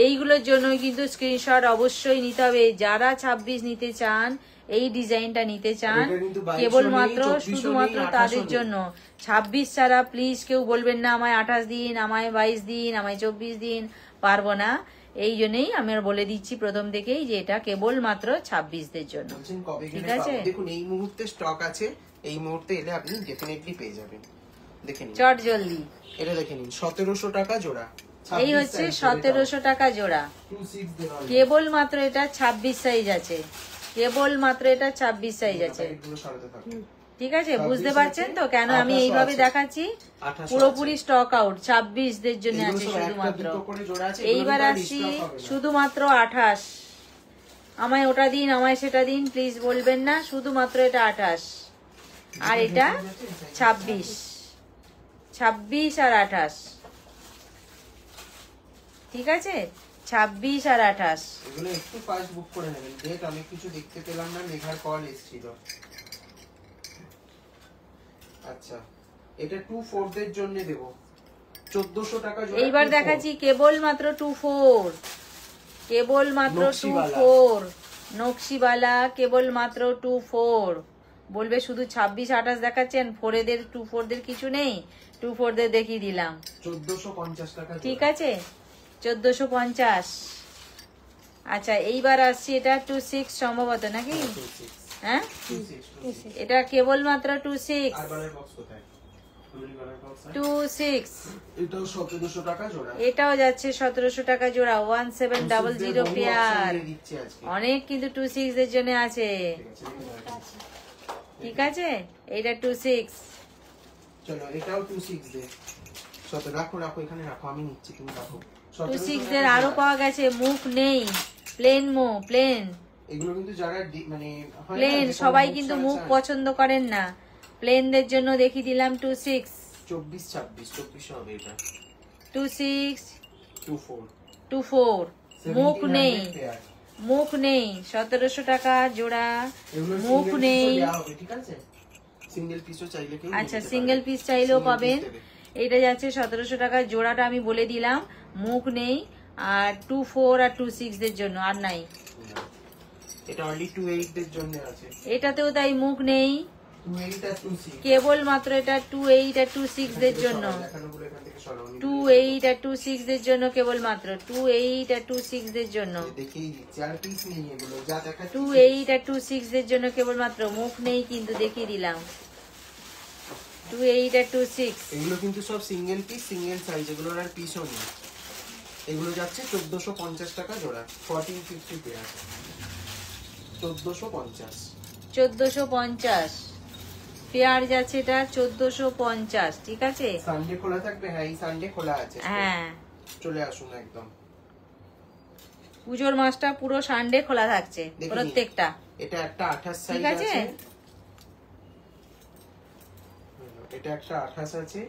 এইগুলোর জন্য কিন্তু স্ক্রিনশট অবশ্যই নিতে হবে। যারা 26 নিতে চান, এই ডিজাইনটা নিতে চান, এটা কিন্তু 2200 কেবলমাত্র নেই, 2400 শুধুমাত্র নেই, তাদের 2800 জন্য। 26 ছাড়া প্লিজ কেউ বলবেন না আমায় 28 দিন, আমায় 22 দিন, আমায় 24 দিন, পারবো না। এই জন্যই আমি আর বলে দিচ্ছি প্রথম থেকেই যে এটা কেবলমাত্র 26 দের জন্য, বলছেন কবে ঠিক গেলে আছে? পাবো? দেখুন এই মুহূর্তে স্টক আছে, এই মুহূর্তে এলে আপনি ডেফিনেটলি পেয়ে যাবেন। দেখে নিন, চট জলদি। এটা দেখে নিন 1700 টাকা জোড়া। এই হচ্ছে 1700 টাকা জোড়া। 26 দেন অলরেডি। কেবলমাত্র এটা 26 সাইজ আছে, কেবলমাত্র এটা 26 সাইজ আছে, এগুলো সরাতে থাকুন। ঠিক আছে? বুঝতে পারছেন তো কেন আমি 2800 এইভাবে আছে। দেখাচ্ছি? 2800 পুরোপুরি স্টক আউট, 26 দের জন্য এগুলো আছে সব একটা শুধুমাত্র। দুটো করে জোড়া আছে, এগুলো এইবার কিন্তু আর আসছি restock হবে না। শুধুমাত্র 28। আমায় ওটা দিন, আমায় সেটা দিন, প্লিজ বলবেন না, শুধুমাত্র এটা 28 আর এটা 26, 26 আর 28, ঠিক আছে? 26 আর 28। এগুলো একটু ফাস্ট বুক করে নেবেন। ডেট অনেক কিছু দেখতে পেলাম না, মেঘার কল এসেছিল। আচ্ছা এটা 24 দের জন্য দেব 1400 টাকা জোড়া। এইবার 24 দেখাচ্ছি কেবলমাত্র 24, কেবলমাত্র নকশিওয়ালা। 24 নকশিওয়ালা, কেবলমাত্র 24। বলবে শুধু 26 28 দেখাচ্ছেন, 4 দের 24 দের কিছু নেই, 24 দের দেখিয়ে দিলাম, 1450 টাকা জোড়া। ঠিক আছে? 1450। আচ্ছা এইবার আসছি এটা 26 সম্ভবত নাকি? 26 হ্যাঁ 26 এটা কেবলমাত্র 26, আর বালার বক্স কোথায়? ফুললি বালার বক্স 26। এটাও 1700 টাকা জোড়া। এটাও যাচ্ছে 1700 টাকা জোড়া, 1700 পেয়ার। দিচ্ছি আজকে। অনেক কিন্তু 26 এর জন্য আছে, ঠিক আছে, ঠিক আছে? এইটা 26। চলো এটাও 26 দে। রাখো রাখো, এখানে রাখো, আমি নিচ্ছি, তুমি রাখো। 26 দের আরো পাওয়া গেছে, মুখ নেই, প্লেন প্লেন এগুলো কিন্তু যারা মানে হয় না, প্লেন, যে কোনো সবাই মুখ কিন্তু ছাড়া মুখ চান। পছন্দ করেন না। প্লেনদের জন্য দেখিয়ে দিলাম 26, 24 26 24 হবে এটা। 26 24 24। মুখ 1700 নেই, পেয়ার। মুখ নেই, 1700 টাকা জোড়া, এগুলো মুখ single নেই। piece ও দেয়া হবে, ঠিক আছে? সিঙ্গেল পিসও চাইলে কেউ আচ্ছা নিতে সিঙ্গেল পারে। পিস চাইলেও Single পাবেন। piece দেবে। এটা যাচ্ছে 1700 টাকা জোড়াটা, আমি বলে দিলাম, মুখ নেই। আর 24 আর 26 দের জন্য আর নাই। না। এটা অনলি 28 দের জন্য আছে। এটাতেও তাই মুখ নেই, 28 আর 26 কেবল মাত্র এটা 28 আর 26 দের জন্য, দেখানোগুলো এখান থেকে সরাও। 28 আর 26 দের জন্য, কেবল মাত্র 28 আর 26 দের জন্য, দেখেই দিচ্ছি, আর পিস নেই এগুলো যা দেখাচ্ছি। 28 আর 26 দের জন্য কেবল মাত্র, মুখ নেই কিন্তু দেখিয়ে দিলাম, 28 আর 26। এগুলো কিন্তু সব সিঙ্গেল পিস, সিঙ্গেল সাইজ, এগুলোর আর পিসও নেই। এগুলো যাচ্ছে 1450 টাকা জোড়া, 1450 পেয়ার, 1450। 1450 পেয়ার যাচ্ছে এটা 1450, ঠিক আছে? সানডে খোলা থাকবে? হ্যাঁ এই সানডে খোলা আছে। হ্যাঁ চলে আসুন একদম। পুজোর মাসটা পুরো সানডে খোলা থাকছে দেখে নিন। প্রত্যেকটা, এটা একটা 28 সাইজ ঠিক আছে? আছে, এটা একটা 28 আছে।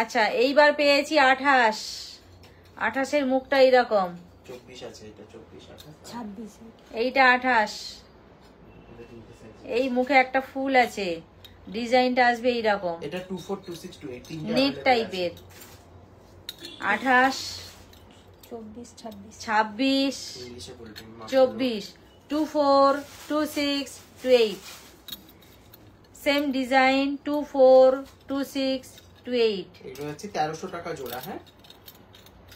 আচ্ছা এইবার পেয়েছি 28, 28 এর মুখটা এইরকম, 24 আছে, এটা 24 28 26 এইটা 28, এটা তিনটে size। এই মুখে একটা ফুল আছে, ডিজাইনটা আসবে এইরকম, এটা 24 26 28 তিনটে নেট available টাইপের। 28 24 26 26 আছে। ইংলিশে বলবেন, মাফ করবেন। 24 24 26 28, সেম ডিজাইন 24 26 28, এগুলো হচ্ছে 1300 টাকা জোড়া। হ্যাঁ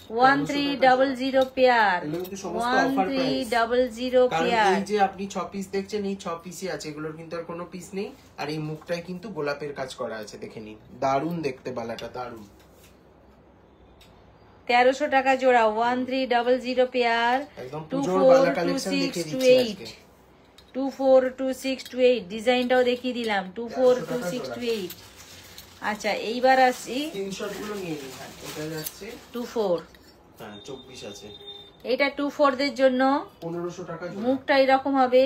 1300 পেয়ার, এগুলো কিন্তু সমস্ত offer price। 1300 কারণ পেয়ার। এই যে আপনি 6 পিস দেখছেন, এই 6 পিসই আছে, এগুলোর কিন্তু আর কোনো পিস নেই। আর এই মুখটায় কিন্তু গোলাপের কাজ করা আছে, দেখে নিন, দারুণ দেখতে, বালাটা দারুণ। 1300 টাকা জোড়া, 1300 পেয়ার, একদম 242628, 242628, ডিজাইনটাও দেখিয়ে দিলাম, 242628। আচ্ছা এইবার আসছি স্ক্রিনশট গুলো নিয়ে নিন। হ্যাঁ এটা যাচ্ছে 24, হ্যাঁ 24 আছে, এটা 24 দের জন্য 1500 টাকা জোড়া। মুখটা এরকম হবে,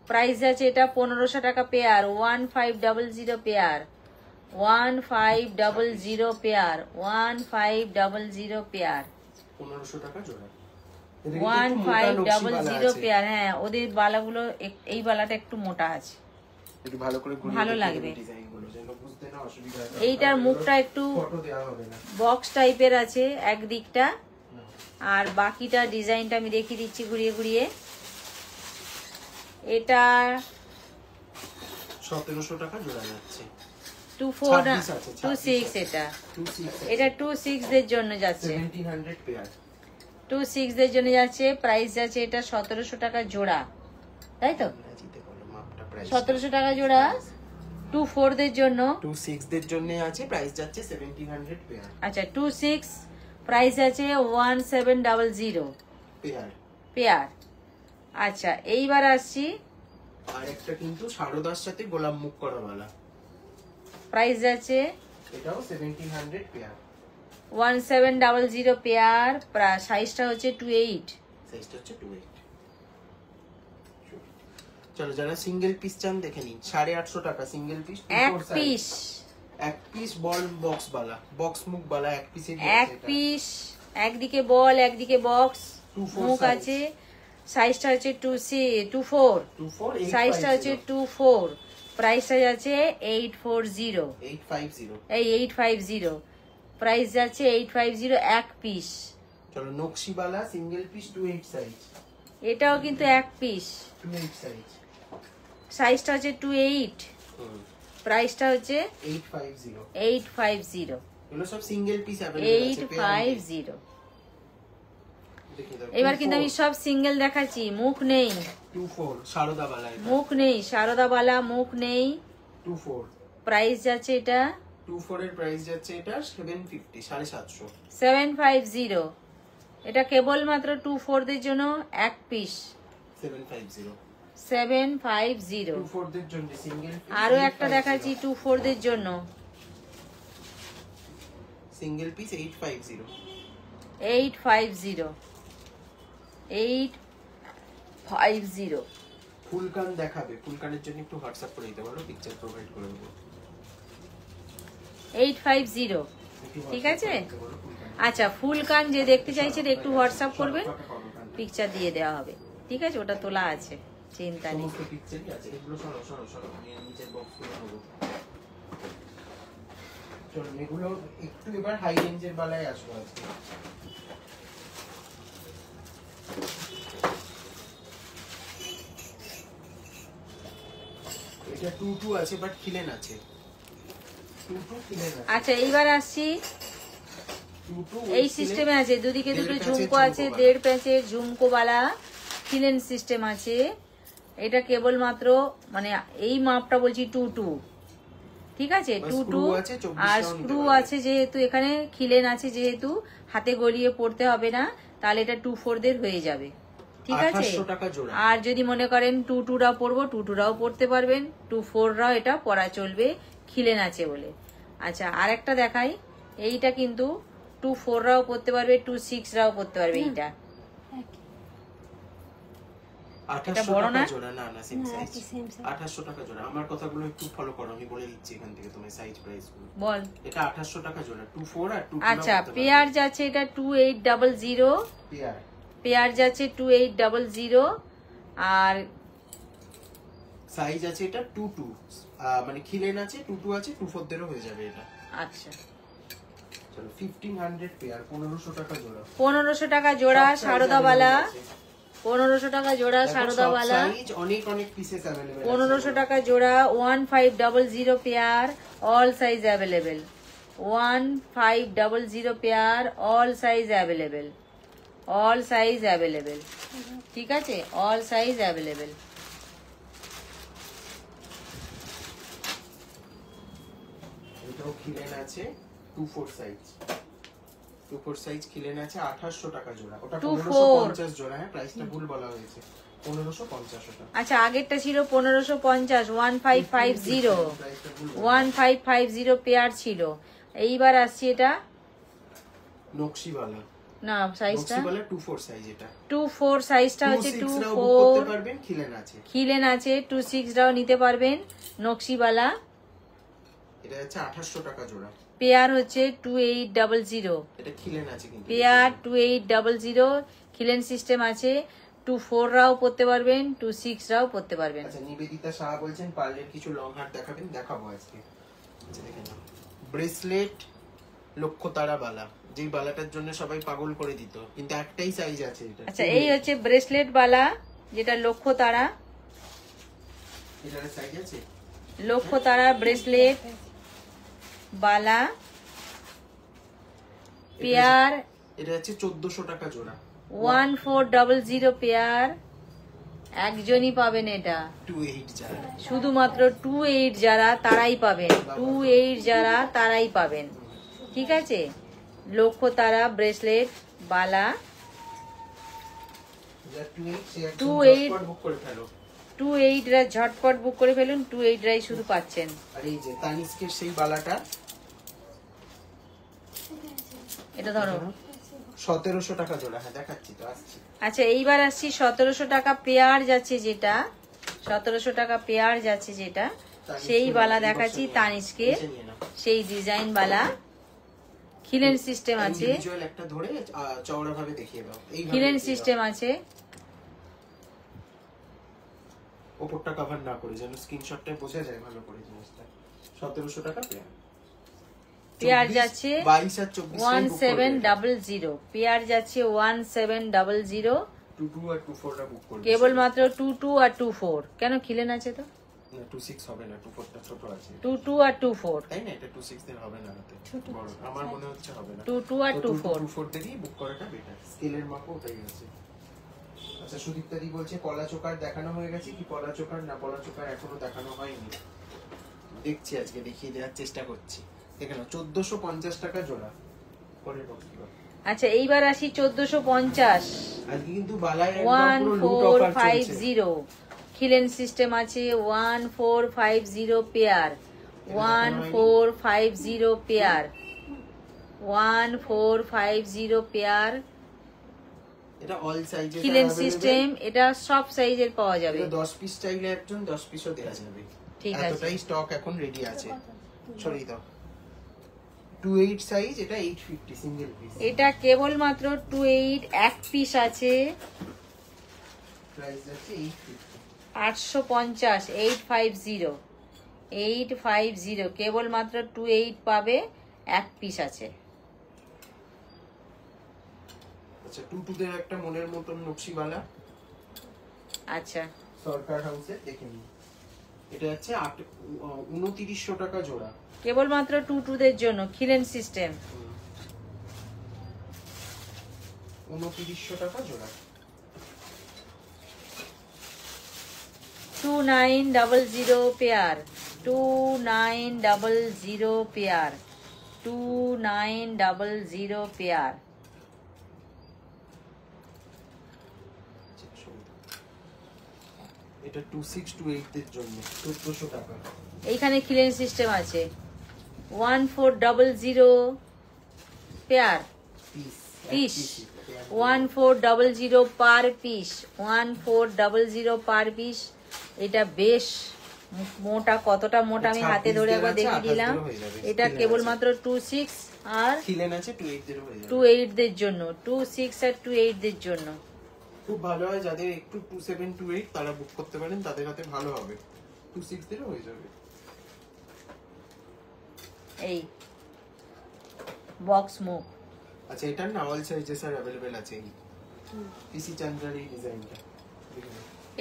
প্রাইস আছে এটা 1500 টাকা পেয়ার, 1500 পেয়ার, 1500 পেয়ার, 1500 পেয়ার, 1500 টাকা জোড়া। 1500 পেয়ার। হ্যাঁ ওদের বালাগুলো এই বালাটা একটু মোটা আছে, একটু ভালো করে ঘুরিয়ে ভালো দেখিয়ে লাগবে। দেবো ডিজাইনগুলো, যেন বুঝতে না অসুবিধা হয়। এইটার মুখটা একটু ফটো দেওয়া হবে না। বক্স টাইপের আছে একদিকটা, আর বাকিটা ডিজাইনটা আমি দেখিয়ে দিচ্ছি ঘুরিয়ে ঘুরিয়ে। এটা 1700 টাকা জোড়া যাচ্ছে। 24 না 26 আছে, 26, এটা 26 এটা 26 দের জন্য যাচ্ছে, 1700 পেয়ার। 26 দের জন্য যাচ্ছে, প্রাইস যাচ্ছে এটা 1700 টাকা জোড়া, তাই তো? ইংরেজিতে বলো মাপটা, প্রাইস 1700 টাকা জোড়া 24 দের জন্য। 26 দের জন্য আছে, প্রাইস যাচ্ছে 1700 পেয়ার। আচ্ছা 26 প্রাইস আছে 1700 পেয়ার। পেয়ার। আচ্ছা এইবার আসছি, আর একটা কিন্তু সারদার সাথে গোলাপ মুখ করা বালা, প্রাইস যাচ্ছে এটাও 1700 পেয়ার। 1700 পেয়ার, সাইজটা হচ্ছে 28। সাইজটা হচ্ছে 28। চলো যারা সিঙ্গেল পিস চান দেখে নিন, 850 টাকা সিঙ্গেল পিস, এক পিস, এক পিস বল বক্স বালা, বক্স মুখ বালা এক পিসের এক পিস, একদিকে বল একদিকে বক্স 24 মুখ size। আছে, সাইজটা হচ্ছে 24, 24 সাইজটা হচ্ছে 24, প্রাইসটা যাচ্ছে 840, 850। এই 850, প্রাইস যাচ্ছে 850 এক পিস। চলো নকশি বালা সিঙ্গেল পিস 28 সাইজ, এটাও কিন্তু এক পিস, 28 সাইজ, সাইজটা হচ্ছে 28, প্রাইসটা হচ্ছে 850। 850, এগুলো সব সিঙ্গেল পিস अवेलेबल আছে, 850। দেখিয়ে দাও। এবার কিন্তু আমি সব সিঙ্গেল দেখাচ্ছি, মুখ নেই, 24 সারদা বালা, এটা মুখ নেই, সারদাবালা মুখ নেই, 24। প্রাইস যাচ্ছে এটা 24 এর প্রাইস যাচ্ছে এটা 750, 750। 750, এটা কেবলমাত্র 24 দের জন্য এক পিস, 750 750। 24 দের জন্য সিঙ্গেল পিস। আরো একটা দেখাচ্ছি 24 দের জন্য, সিঙ্গেল পিস 850। 850, 850। ফুলকান দেখাবে, ফুলকানের জন্য একটু হোয়াটসঅ্যাপ করে দিতে পারো, পিকচার প্রোভাইড করে দেবো। 850, ঠিক আছে। আচ্ছা ফুল কান যে দেখতে চাইছেন একটু হোয়াটসঅ্যাপ করবেন, পিকচার দিয়ে দেওয়া হবে, ঠিক আছে, ওটা তোলা আছে, চিন্তা নেই। সমস্ত পিকচারই আছে, এগুলো সরো সরো সরো, আমি নিচের বক্সগুলো নেবো। চলো এগুলো একটু এবার হাই রেঞ্জের বালায় আসবো আজকে। এটা 22 আছে বাট খিলেন আছে, 22 খিলেন আছে। আচ্ছা এইবার আসছি, 22 এই সিস্টেমে আছে, দুদিকে দুটো দেড় ঝুমকো প্যাচের আছে, ঝুমকো 1.5 প্যাচের ঝুমকোওয়ালা খিলেন সিস্টেম আছে। এটা কেবলমাত্র মানে এই মাপটা বলছি 22, ঠিক আছে, বা 22, screw আছে, 24 আর টাও নিতে স্ক্রু পারবে। আছে যেহেতু, এখানে খিলেন আছে যেহেতু, হাতে গলিয়ে পড়তে হবে না, তাহলে এটা 24 দের হয়ে যাবে, ঠিক আছে। 800 টাকা জোড়া। আর যদি মনে করেন 22রা পরবো, 22রাও পড়তে পারবেন, 24রাও এটা পরা চলবে, খিলেন আছে বলে। আচ্ছা আর একটা দেখাই, এইটা কিন্তু 24রাও পড়তে পারবে, 26রাও পড়তে পারবে, এইটা 800 বড় টাকা না? জোড়া, না না সেম না, সাইজ, একই same size। 800 টাকা জোড়া। আমার কথাগুলো একটু ফলো করো, আমি বলে দিচ্ছি এখান থেকে তোমার সাইজ প্রাইস গুলো। বল। এটা 800 টাকা জোড়া, 24 আর 22। আচ্ছা পেয়ার যাচ্ছে এটা 2800, পেয়ার পেয়ার যাচ্ছে 2800, আর সাইজ আছে এটা 22, মানে খিলেন আছে, 22 আছে, 24 দেরও হয়ে যাবে এটা। আচ্ছা চলো 1500 পেয়ার, 1500 টাকা জোড়া। 1500 টাকা জোড়া সব size সারদাবালা, available আছে। 1500 টাকা জোড়া দেখো, সব সারদাবালা, size অনেক অনেক পিসেস अवेलेबल আছে। 1500 টাকা জোড়া, 1500 pair, all size available, 1500 pair, all size available, all size available, ঠিক আছে, অল সাইজ অ্যাভেলেবেল। এটাও খিলেন আছে, 24 সাইজ। 2/4 সাইজ খিলেন আছে 2800 টাকা জোড়া। ওটা 2/4 1550 জোড়া, হ্যাঁ প্রাইসটা ভুল বলা হয়েছে, 1550 ওটা। আচ্ছা আগেরটা ছিল 1550, 1550 প্রাইসটা ভুল 1550 পেয়ার ছিল। এইবার আসছে এটা নকশিওয়ালা, না সাইজটা নকশিওয়ালা 2/4 সাইজ, এটা 2/4 সাইজটা হচ্ছে 26 রাও বুক করতে 2/4 পারবেন, খিলেন আছে। খিলেন আছে, 26 রাও নিতে পারবেন নকশিওয়ালা। এটা হচ্ছে 2800 টাকা জোড়া। পেয়ার হচ্ছে 2800, এটা খিলেন আছে কিন্তু, পেয়ার 2800, খিলেন সিস্টেম আছে। 2/4 রাও পড়তে পারবেন, 26 রাও পড়তে পারবেন। আচ্ছা নিবেদিতা শাহ বলছেন পার্লের কিছু লং হার দেখাবেন, দেখাবো আজকে। আচ্ছা দেখে নাও, ব্রেসলেট লক্ষ্যতারা বালা, যেই বালাটার জন্য সবাই পাগল করে দিত, কিন্তু একটাই সাইজ আছে এটা। আচ্ছা এই হচ্ছে ব্রেসলেট বালা, যেটা লক্ষ্য তারা, এটার সাইজ আছে। লক্ষ্য তারা ব্রেসলেট বালা পেয়ার এটা হচ্ছে 1400 টাকা জোড়া। 1400 পেয়ার, একজনই পাবেন এটা, 28 যারা। শুধুমাত্র 28 যারা তারাই পাবেন, 28 যারা তারাই পাবেন, ঠিক আছে। লক্ষ্য তারা ব্রেসলেট বালা যা 28 সে একদম 28 ঝটপট বুক করে ফেলো। 28 রা ঝটপট বুক করে ফেলুন, 28 রাই শুধু পাচ্ছেন। আর এই যে তানিস্কের সেই বালাটা এটা ধরো। 1700 টাকা জোড়া, হ্যাঁ দেখাচ্ছি তো, আসছি। আচ্ছা এইবার আসছি 1700 টাকা পেয়ার যাচ্ছে যেটা, 1700 টাকা পেয়ার যাচ্ছে যেটা, সেই বালা দেখাচ্ছি তানিস্কের, নিচে নিয়ে নাও। সেই ডিজাইন বালা, খিলেন সিস্টেম আছে, ইন্ডিভিজুয়াল একটা ধরে চওড়া ভাবে দেখিয়ে দাও, এইভাবে খিলেন দেখিয়ে দাও। সিস্টেম আছে। ওপরটা কভার না করে, যেন স্ক্রিনশটটায় বোঝা যায় ভালো করে জিনিসটা। 1700 টাকা পেয়ার। পেয়ার যাচ্ছে 22 আর 24 1700, পেয়ার যাচ্ছে 1700, 22 আর 24 টা বুক করবে। কেবলমাত্র 22 আর 24, কেন খিলেন আছে তো, না 26 হবে না, 24 টা ছোট আছে। 22 আর 24, তাই না, এটা 26 দের হবে না হাতে, বড় আমার মনে হচ্ছে হবে না। 22 আর 24। 24 দেরই বুক করাটা বেটার, স্কেলের মাপও ওটাই আছে। আচ্ছা সুদীপ্তা দি বলছে পলা চোকার দেখানো হয়ে গেছে কি, পলা চোকার না, পলা চোকার এখনো দেখানো হয়নি, দেখছি আজকে দেখিয়ে দেওয়ার চেষ্টা করছি। এখানে 1450 টাকা জোড়া পরের বক্স। আচ্ছা এইবার আসি 1450, আজকে কিন্তু বালায় একদম পুরো লুট অফার চলছে। 1450 খিলেন সিস্টেম আছে, 1450 পেয়ার, 1450 পেয়ার, 1450 পেয়ার, এটা অল সাইজে খিলেন সিস্টেম, এটা সব সাইজের পাওয়া যাবে। 10 পিস চাইলে একজন 10 পিসও দেওয়া যাবে, ঠিক আছে, এতটাই স্টক এখন রেডি আছে। সরিয়ে দাও, 28 সাইজ, এটা 850 সিঙ্গেল পিস, এটা কেবলমাত্র 28 এক পিস আছে, প্রাইস আছে 850, 850 কেবলমাত্র 28 পাবে, এক পিস আছে। আচ্ছা টুটুদের একটা মনের মতন নকশিওয়ালা, আচ্ছা সরকার হাউসে দেখে নিন, এটা হচ্ছে 2900 টাকা জোড়া, কেবলমাত্র টুটুদের জন্য, খিলেন সিস্টেম, 2900 টাকা জোড়া। 2900 পেয়ার, 2900 পেয়ার, 2900 পেয়ার। এটা 2628 দের জন্য 1400 টাকা। এইখানে খিলেন সিস্টেম আছে, 1400 pair piece, 1400 per piece, 1400 per piece. এটা বেশ মোটা, কতটা মোটা আমি হাতে ধরে একবার দেখিয়ে দিলাম। এটা কেবলমাত্র 26 আর খিলেন আছে 28 দের হয়ে যাবে, 28 দের জন্য, 26 আর 28 দের জন্য। খুব ভালো হয় যাদের একটু 2728 তারা বুক করতে পারেন, তাদের হাতে ভালো হবে, 26 দের হয়ে যাবে। এই বক্স মুখ, আচ্ছা এটার না অল সাইজেস আর अवेलेबल আছে, এই পিসি চন্দ্রার এই ডিজাইনটা,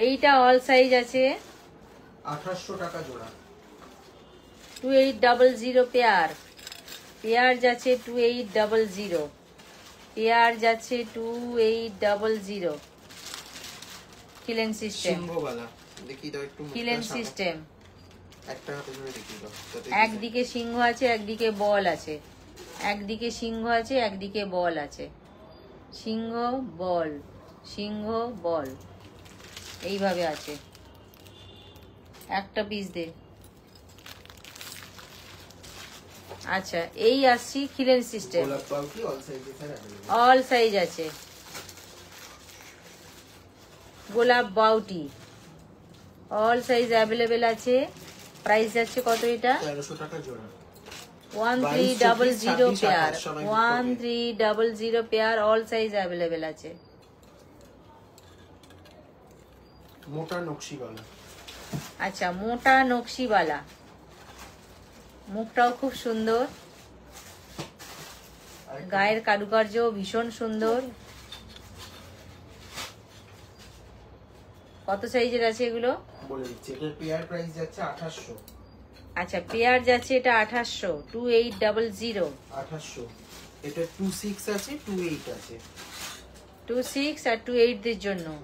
এইটা অল সাইজ আছে, 2800 টাকা জোড়া। 2800 পেয়ার, পেয়ার যাচ্ছে 2800, পেয়ার যাচ্ছে 2800, খিলেন সিস্টেম, সিংহবালা দেখি দাও একটু, খিলেন সিস্টেম, একটা হাতে ধরে দেখিয়ে দাও, একদিকে সিংহ আছে, একদিকে বল আছে, একদিকে সিংহ আছে, একদিকে বল আছে। সিংহ বল, সিংহ বল, এইভাবে আছে। একটা পিস দে। আচ্ছা, এই আসছি খিলেন সিস্টেম, গোলাপ বাউটি অল সাইজে স্যার অ্যাভেলেবল। অল সাইজ আছে। গোলাপ বাউটি অল সাইজ অ্যাভেলেবেল আছে। প্রাইস যাচ্ছে কত এটা? 1300 টাকা জোড়া। 1300 পেয়ার, সবাই বুক করবে। 1300 পেয়ার, অল সাইজ অ্যাভেলেবেল আছে। মোটা নকশিওয়ালা। আচ্ছা, মোটা নকশিওয়ালা, মুখটাও খুব সুন্দর, গায়ের কারুকার্য ভীষণ সুন্দর। কত সাইজের আছে এগুলো? বলে দিচ্ছি, এটার পেয়ার প্রাইস যাচ্ছে 2800। আচ্ছা, পেয়ার যাচ্ছে এটা 2800, 2800। 2800। এটা 26 আছে, 28 আছে। 26 আর 28 দের জন্য,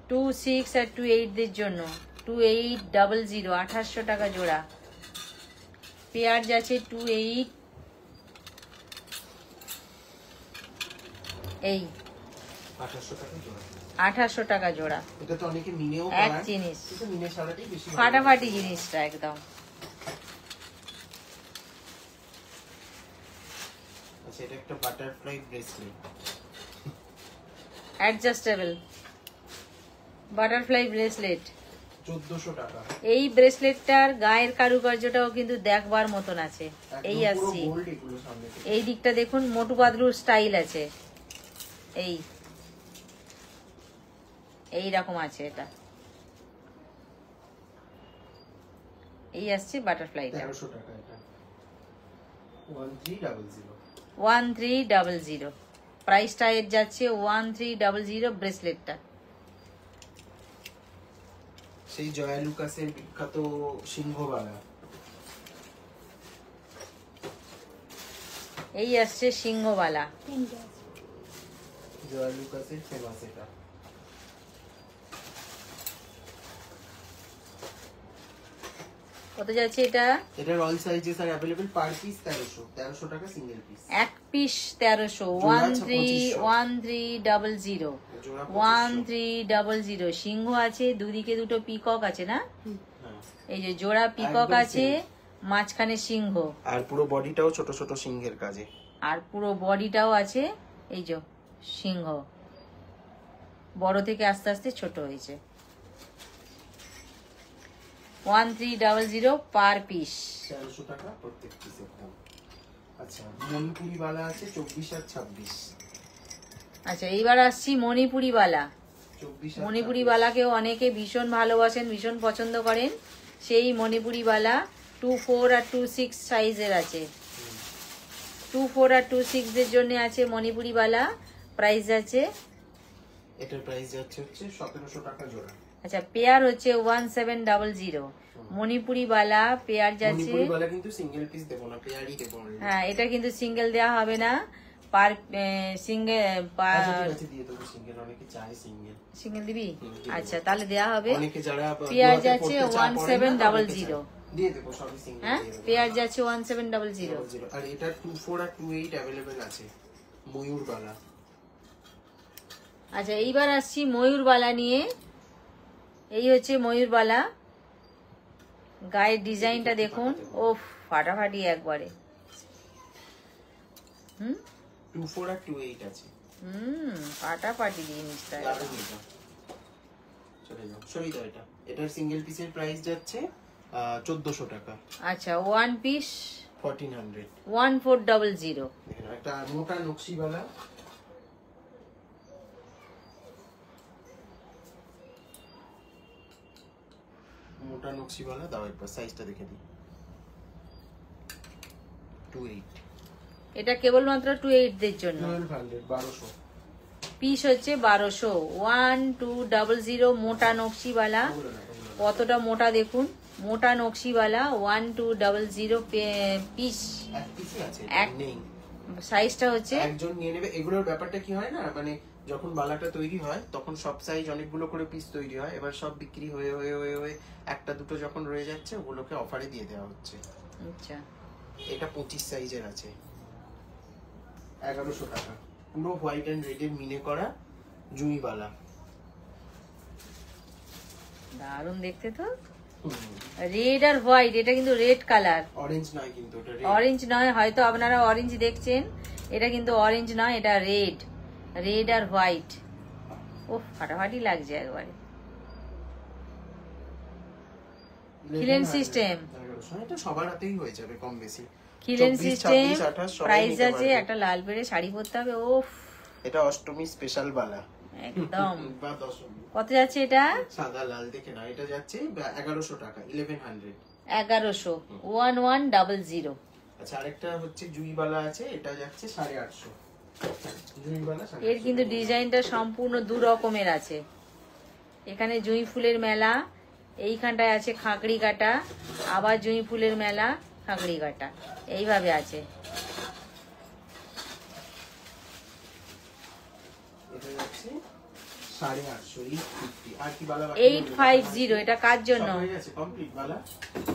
26 আর 28 দের জন্য 2800, 2800 টাকা জোড়া। পেয়ার যাচ্ছে 28, এই 2800 টাকা জোড়া। 2800 টাকা জোড়া। এটা তো অনেকে মিনেও এক পায়, জিনিস, কিন্তু মিনে ছাড়াটাই বেশি ভালো। ফাটাফাটি জিনিসটা একদম। আচ্ছা, এটা একটা butterfly bracelet, adjustable butterfly bracelet. 1400 টাকা। এই ব্রেসলেটটার গায়ের কারুকার্যটাও কিন্তু দেখবার মতন আছে। এই আসছি, গোল্ড এগুলো সামনে থেকে। এই দিকটা দেখুন, মোটু পাতলুর স্টাইল আছে। এই রকম আছে এটা। এই আসছে বাটারফ্লাইটা, 1300 টাকা এটা। 1300। 1300 প্রাইসটা এর যাচ্ছে 1300 ব্রেসলেটটা। সেই জয়া লুকাসের বিখ্যাত সিংহবালা। এই আসছে সিংহবালা, তিনটে আছে। জয়া লুকাসের ফেমাস এটা। কত যাচ্ছে এটা? এটার অল সাইজেস আর अवेलेबल, পার পিস 1300 টাকা সিঙ্গেল পিস। এক পিস 1300, 1300, জোড়া 1300। সিংহ আছে, দুদিকে দুটো পিকক আছে না? হ্যাঁ। এই যে জোড়া পিকক একদম আছে, মাঝখানে সিংহ, আর পুরো বডিটাও ছোট ছোট সিংহের কাজে। আর পুরো বডিটাও আছে এই যে সিংহ, বড় থেকে আস্তে আস্তে ছোট হয়েছে। 1300 পার পিস, 1300 টাকা প্রত্যেক পিসের দাম। আচ্ছা, মণিপুরি বালা আছে 24 আর 26। আচ্ছা, এইবার আসছি মণিপুরি বালা। 24 আর মণিপুরি 26। বালাকে অনেকে ভীষণ ভালোবাসেন, ভীষণ পছন্দ করেন। সেই মণিপুরি বালা 24 আর 26 সাইজের আছে। 24 আর 26 দের জন্য আছে মণিপুরি বালা। প্রাইস আছে, এটার প্রাইস যাচ্ছে হচ্ছে 1700 টাকা জোড়া। আচ্ছা, পেয়ার হচ্ছে 1700। মণিপুরি বালা পেয়ার যাচ্ছে, মণিপুরি বালা কিন্তু সিঙ্গেল পিস দেবো না, পেয়ারই দেবো আমরা। হ্যাঁ, এটা কিন্তু সিঙ্গেল দেওয়া হবে না, পার সিঙ্গেল আচ্ছা, ঠিক আছে, দিয়ে দেবো সিঙ্গেল, অনেকে চায় সিঙ্গেল। সিঙ্গেল দিবি? দিয়ে আচ্ছা, তাহলে দেওয়া হবে। অনেকে যারা পেয়ার দুয়াতে যাচ্ছে পড়তে চা পড়ে না, 1700। দিয়ে দেবো সবই সিঙ্গেল। হ্যাঁ, পেয়ার যাচ্ছে 1700। আর এটা 24 আর 28 अवेलेबल আছে। ময়ূর বালা। আচ্ছা, এইবার আসছি ময়ূরবালা নিয়ে। এই হচ্ছে ময়ূরবালা, গায়ের ডিজাইনটা দেখুন, ও ফাটাফাটি একবারে। 24 আর 28 আছে। ফাটাফাটি জিনিসটা। দারুণ এটা। চলে যাও, সরিয়ে দাও এটা। এটার সিঙ্গেল পিসের প্রাইস যাচ্ছে 1400 টাকা। আচ্ছা, ওয়ান পিস 1400। 1400। দেখেন, একটা মোটা নকশিওয়ালা। মোটা নকশিওয়ালা দাও, একবার সাইজটা দেখে দিই। 28। এটা কেবলমাত্র 28 দের জন্য। 1200, 1200। পিস হচ্ছে 1200। 1200 মোটা নকশিওয়ালা। কতটা মোটা দেখুন, মোটা নকশিওয়ালা 1200 পিস। এক পিসই আছে, এক- নেই। সাইজটা হচ্ছে, একজন নিয়ে নেবে। এগুলোর ব্যাপারটা কি হয় না, মানে যখন বালাটা তৈরি হয় তখন সব সাইজ অনেকগুলো করে পিস তৈরি হয়, এবার সব বিক্রি হয়ে হয়ে হয়ে হয়ে একটা দুটো যখন রয়ে যাচ্ছে ওগুলোকে অফারে দিয়ে দেওয়া হচ্ছে। আচ্ছা, এটা 25 সাইজের আছে। 1100 টাকা, পুরো হোয়াইট এন্ড রেড এর মিনে করা জুঁইবালা। দারুণ দেখতে তো, রেড আর হোয়াইট, এটা কিন্তু রেড কালার, অরেঞ্জ নয় কিন্তু, এটা রেড। অরেঞ্জ নয়, হয়তো আপনারা অরেঞ্জ দেখছেন, এটা কিন্তু অরেঞ্জ নয়, এটা রেড, রেড আর হোয়াইট। ও ফাটাফাটি লাগছে একবারে। খিলেন সিস্টেম, এটা সবার হাতেই হয়ে যাবে কম বেশি। খিলেন 24, সিস্টেম, 26, 28 সবাই প্রাইস নিতে আছে, পারবে। একটা লাল পেড়ে শাড়ি পরতে হবে। ওফ, এটা অষ্টমী স্পেশাল বালা একদম। বা দশমী। কত যাচ্ছে এটা? সাদা লাল দেখে না, এটা যাচ্ছে 1100 টাকা, 1100। 1100, 1100। আচ্ছা, আরেকটা হচ্ছে জুঁইবালা আছে, এটা যাচ্ছে 850। জুঁইবালা এর 850। কিন্তু ডিজাইনটা সম্পূর্ণ দু রকমের আছে। এখানে জুঁই ফুলের মেলা, এইখানটায় আছে খাঁকড়ি কাটা, আবার জুঁই ফুলের মেলা, খাঁকড়ি কাটা, এইভাবে আছে। এটা যাচ্ছে 850, 850। আর কি বালা? 850, এটা কার জন্য? সব হয়ে গেছে কমপ্লিট বালা।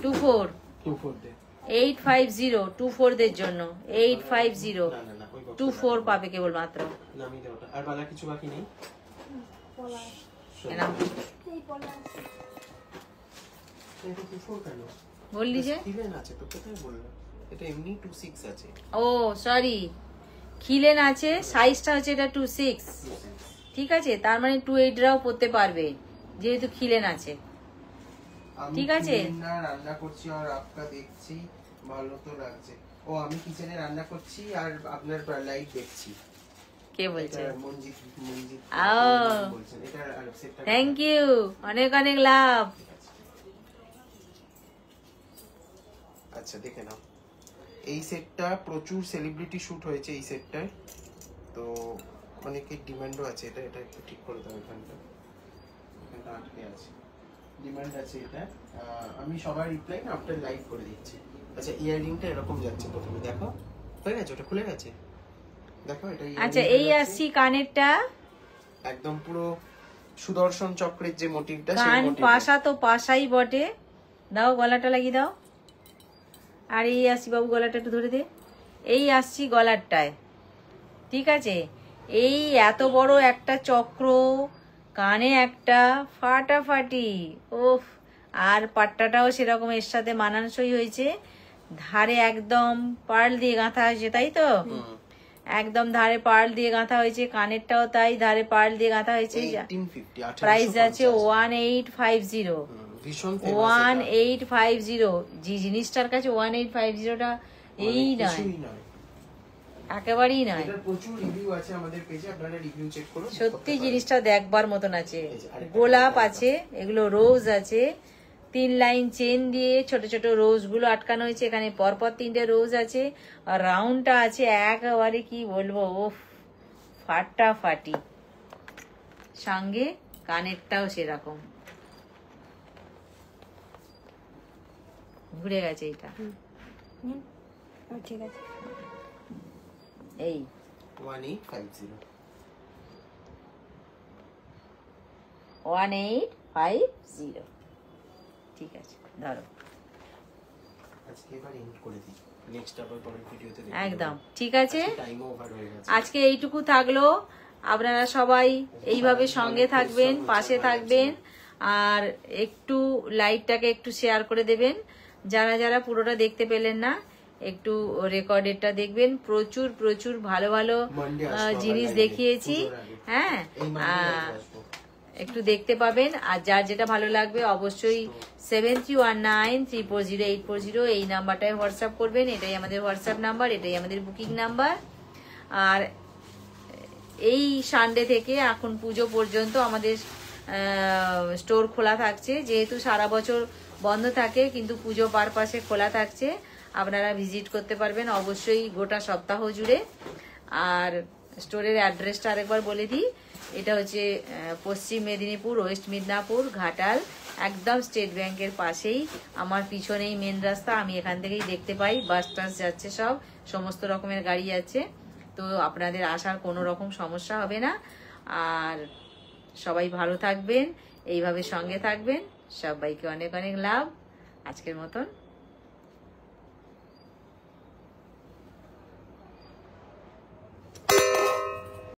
24, 24 দে। 850, 24 দের জন্য 850, না না না, ওই box 24 পাবে কেবল মাত্র। নামিয়ে দাও ওটা। আর বালা কিছু বাকি নেই? পলা আছে। এনাম এই পলা আছে। এটা 24 কেন? বললি যে, খিলেন আছে তো, কোথায় বললাম? এটা এমনি 26 আছে। ও সরি, খিলেন আছে, সাইজটা হচ্ছে এটা 26, ঠিক আছে, তার মানে 28রাও পরতে পারবে যেহেতু খিলেন আছে। আমি ঠিক আছে। না রান্না করছি আর আপকা দেখছি, ভালো তো লাগছে। ও আমি কিচেনে রান্না করছি আর আপনার লাইট দেখছি। কে বলছে? এটা মঞ্জিত আও। বলছেন, এটা আর সেটটা। থ্যাংক ইউ, অনেক অনেক লাভ। আচ্ছা দেখে নাও, এই সেটটা প্রচুর সেলিব্রিটি শুট হয়েছে এই সেটটায়, তো অনেকের ডিমান্ডও আছে। এটা এটা একটু ঠিক করে দাও, এখানটা আটকে আছে, ডিমান্ড আছে এটা। আমি সবার রিপ্লাই আফটার লাইভ করে দিচ্ছি। আচ্ছা, ইয়াররিংটা এরকম যাচ্ছে, প্রথমে দেখো হয়ে গেছে, ওটা খুলে গেছে, দেখো এটা আচ্ছা, এই আসছি কানেরটা, একদম পুরো সুদর্শন চক্রের যে মোটিভটা, সেই কান মোটিভ। পাশা তো পাশাই বটে, দাও গলাটা লাগিয়ে দাও। আর এই আসছি, বাবু গলাটা একটু ধরে দে, এই আসছি গলারটায়, ঠিক আছে। এই এত বড় একটা চক্র, কানে একটা ফাটাফাটি, ওফ। আর পাট্টাটাও সেরকম এর সাথে মানানসই হয়েছে, ধারে একদম পার্ল দিয়ে গাঁথা হয়েছে, তাই তো? একদম ধারে পার্ল দিয়ে গাঁথা হয়েছে, কানেরটাও তাই ধারে পার্ল দিয়ে গাঁথা হয়েছে। 1850, প্রাইস আছে 1850, ভীষণ 1850। যে জিনিসটার কাছে 1850টা এই নয়, কিছুই নয়, একেবারেই নয়। এটার প্রচুর রিভিউ আছে আমাদের পেজে, আপনারা রিভিউ চেক করুন। সত্যি জিনিসটা দেখবার মতন আছে। গোলাপ আছে, এগুলো রোজ আছে, 3 লাইন চেন দিয়ে ছোট ছোট রোজ গুলো আটকানো হয়েছে, এখানে পরপর 3টে রোজ আছে, আর রাউন্ডটা আছে একেবারে কি বলবো, ও ফাটাফাটি। সঙ্গে কানেরটাও সেরকম, ঘুরে গেছে এটা, হুম, ঠিক আছে। এই 1850। 1850, ঠিক আছে, ধরো। আজকে এবার এন্ড করে দিই, নেক্সট আবার পরের ভিডিওতে দেখব। একদম ঠিক আছে, টাইম ওভার হয়ে গেছে। আজকে এইটুকু থাকলো। আপনারা সবাই এইভাবে সঙ্গে থাকবেন, পাশে থাকবেন, আর একটু লাইভটাকে একটু শেয়ার করে দেবেন। যারা যারা পুরোটা দেখতে পেলেন না, একটু রেকর্ডেডটা দেখবেন। প্রচুর প্রচুর ভালো ভালো জিনিস দেখিয়েছি, হ্যাঁ, একটু দেখতে পাবেন। আর যার যেটা ভালো লাগবে অবশ্যই 7319340840 এই নাম্বারটায় হোয়াটসঅ্যাপ করবেন। এটাই আমাদের হোয়াটসঅ্যাপ নাম্বার, এটাই আমাদের বুকিং নাম্বার। আর এই সানডে থেকে এখন পুজো পর্যন্ত আমাদের স্টোর খোলা থাকছে, যেহেতু সারা বছর বন্ধ থাকে কিন্তু পুজো পারপাসে খোলা থাকছে। আপনারা ভিজিট করতে পারবেন অবশ্যই গোটা সপ্তাহ জুড়ে। আর স্টোরের অ্যাড্রেসটা আরেকবার বলে দিই, এটা হচ্ছে পশ্চিম মেদিনীপুর, ওয়েস্ট মিদনাপুর, ঘাটাল, একদম স্টেট ব্যাংকের পাশেই। আমার পিছনেই মেন রাস্তা, আমি এখান থেকেই দেখতে পাই, বাস টাস যাচ্ছে, সব সমস্ত রকমের গাড়ি আছে, তো আপনাদের আসার কোনো রকম সমস্যা হবে না। আর সবাই ভালো থাকবেন, এইভাবে সঙ্গে থাকবেন। সবাইকে অনেক অনেক লাভ। আজকের মতন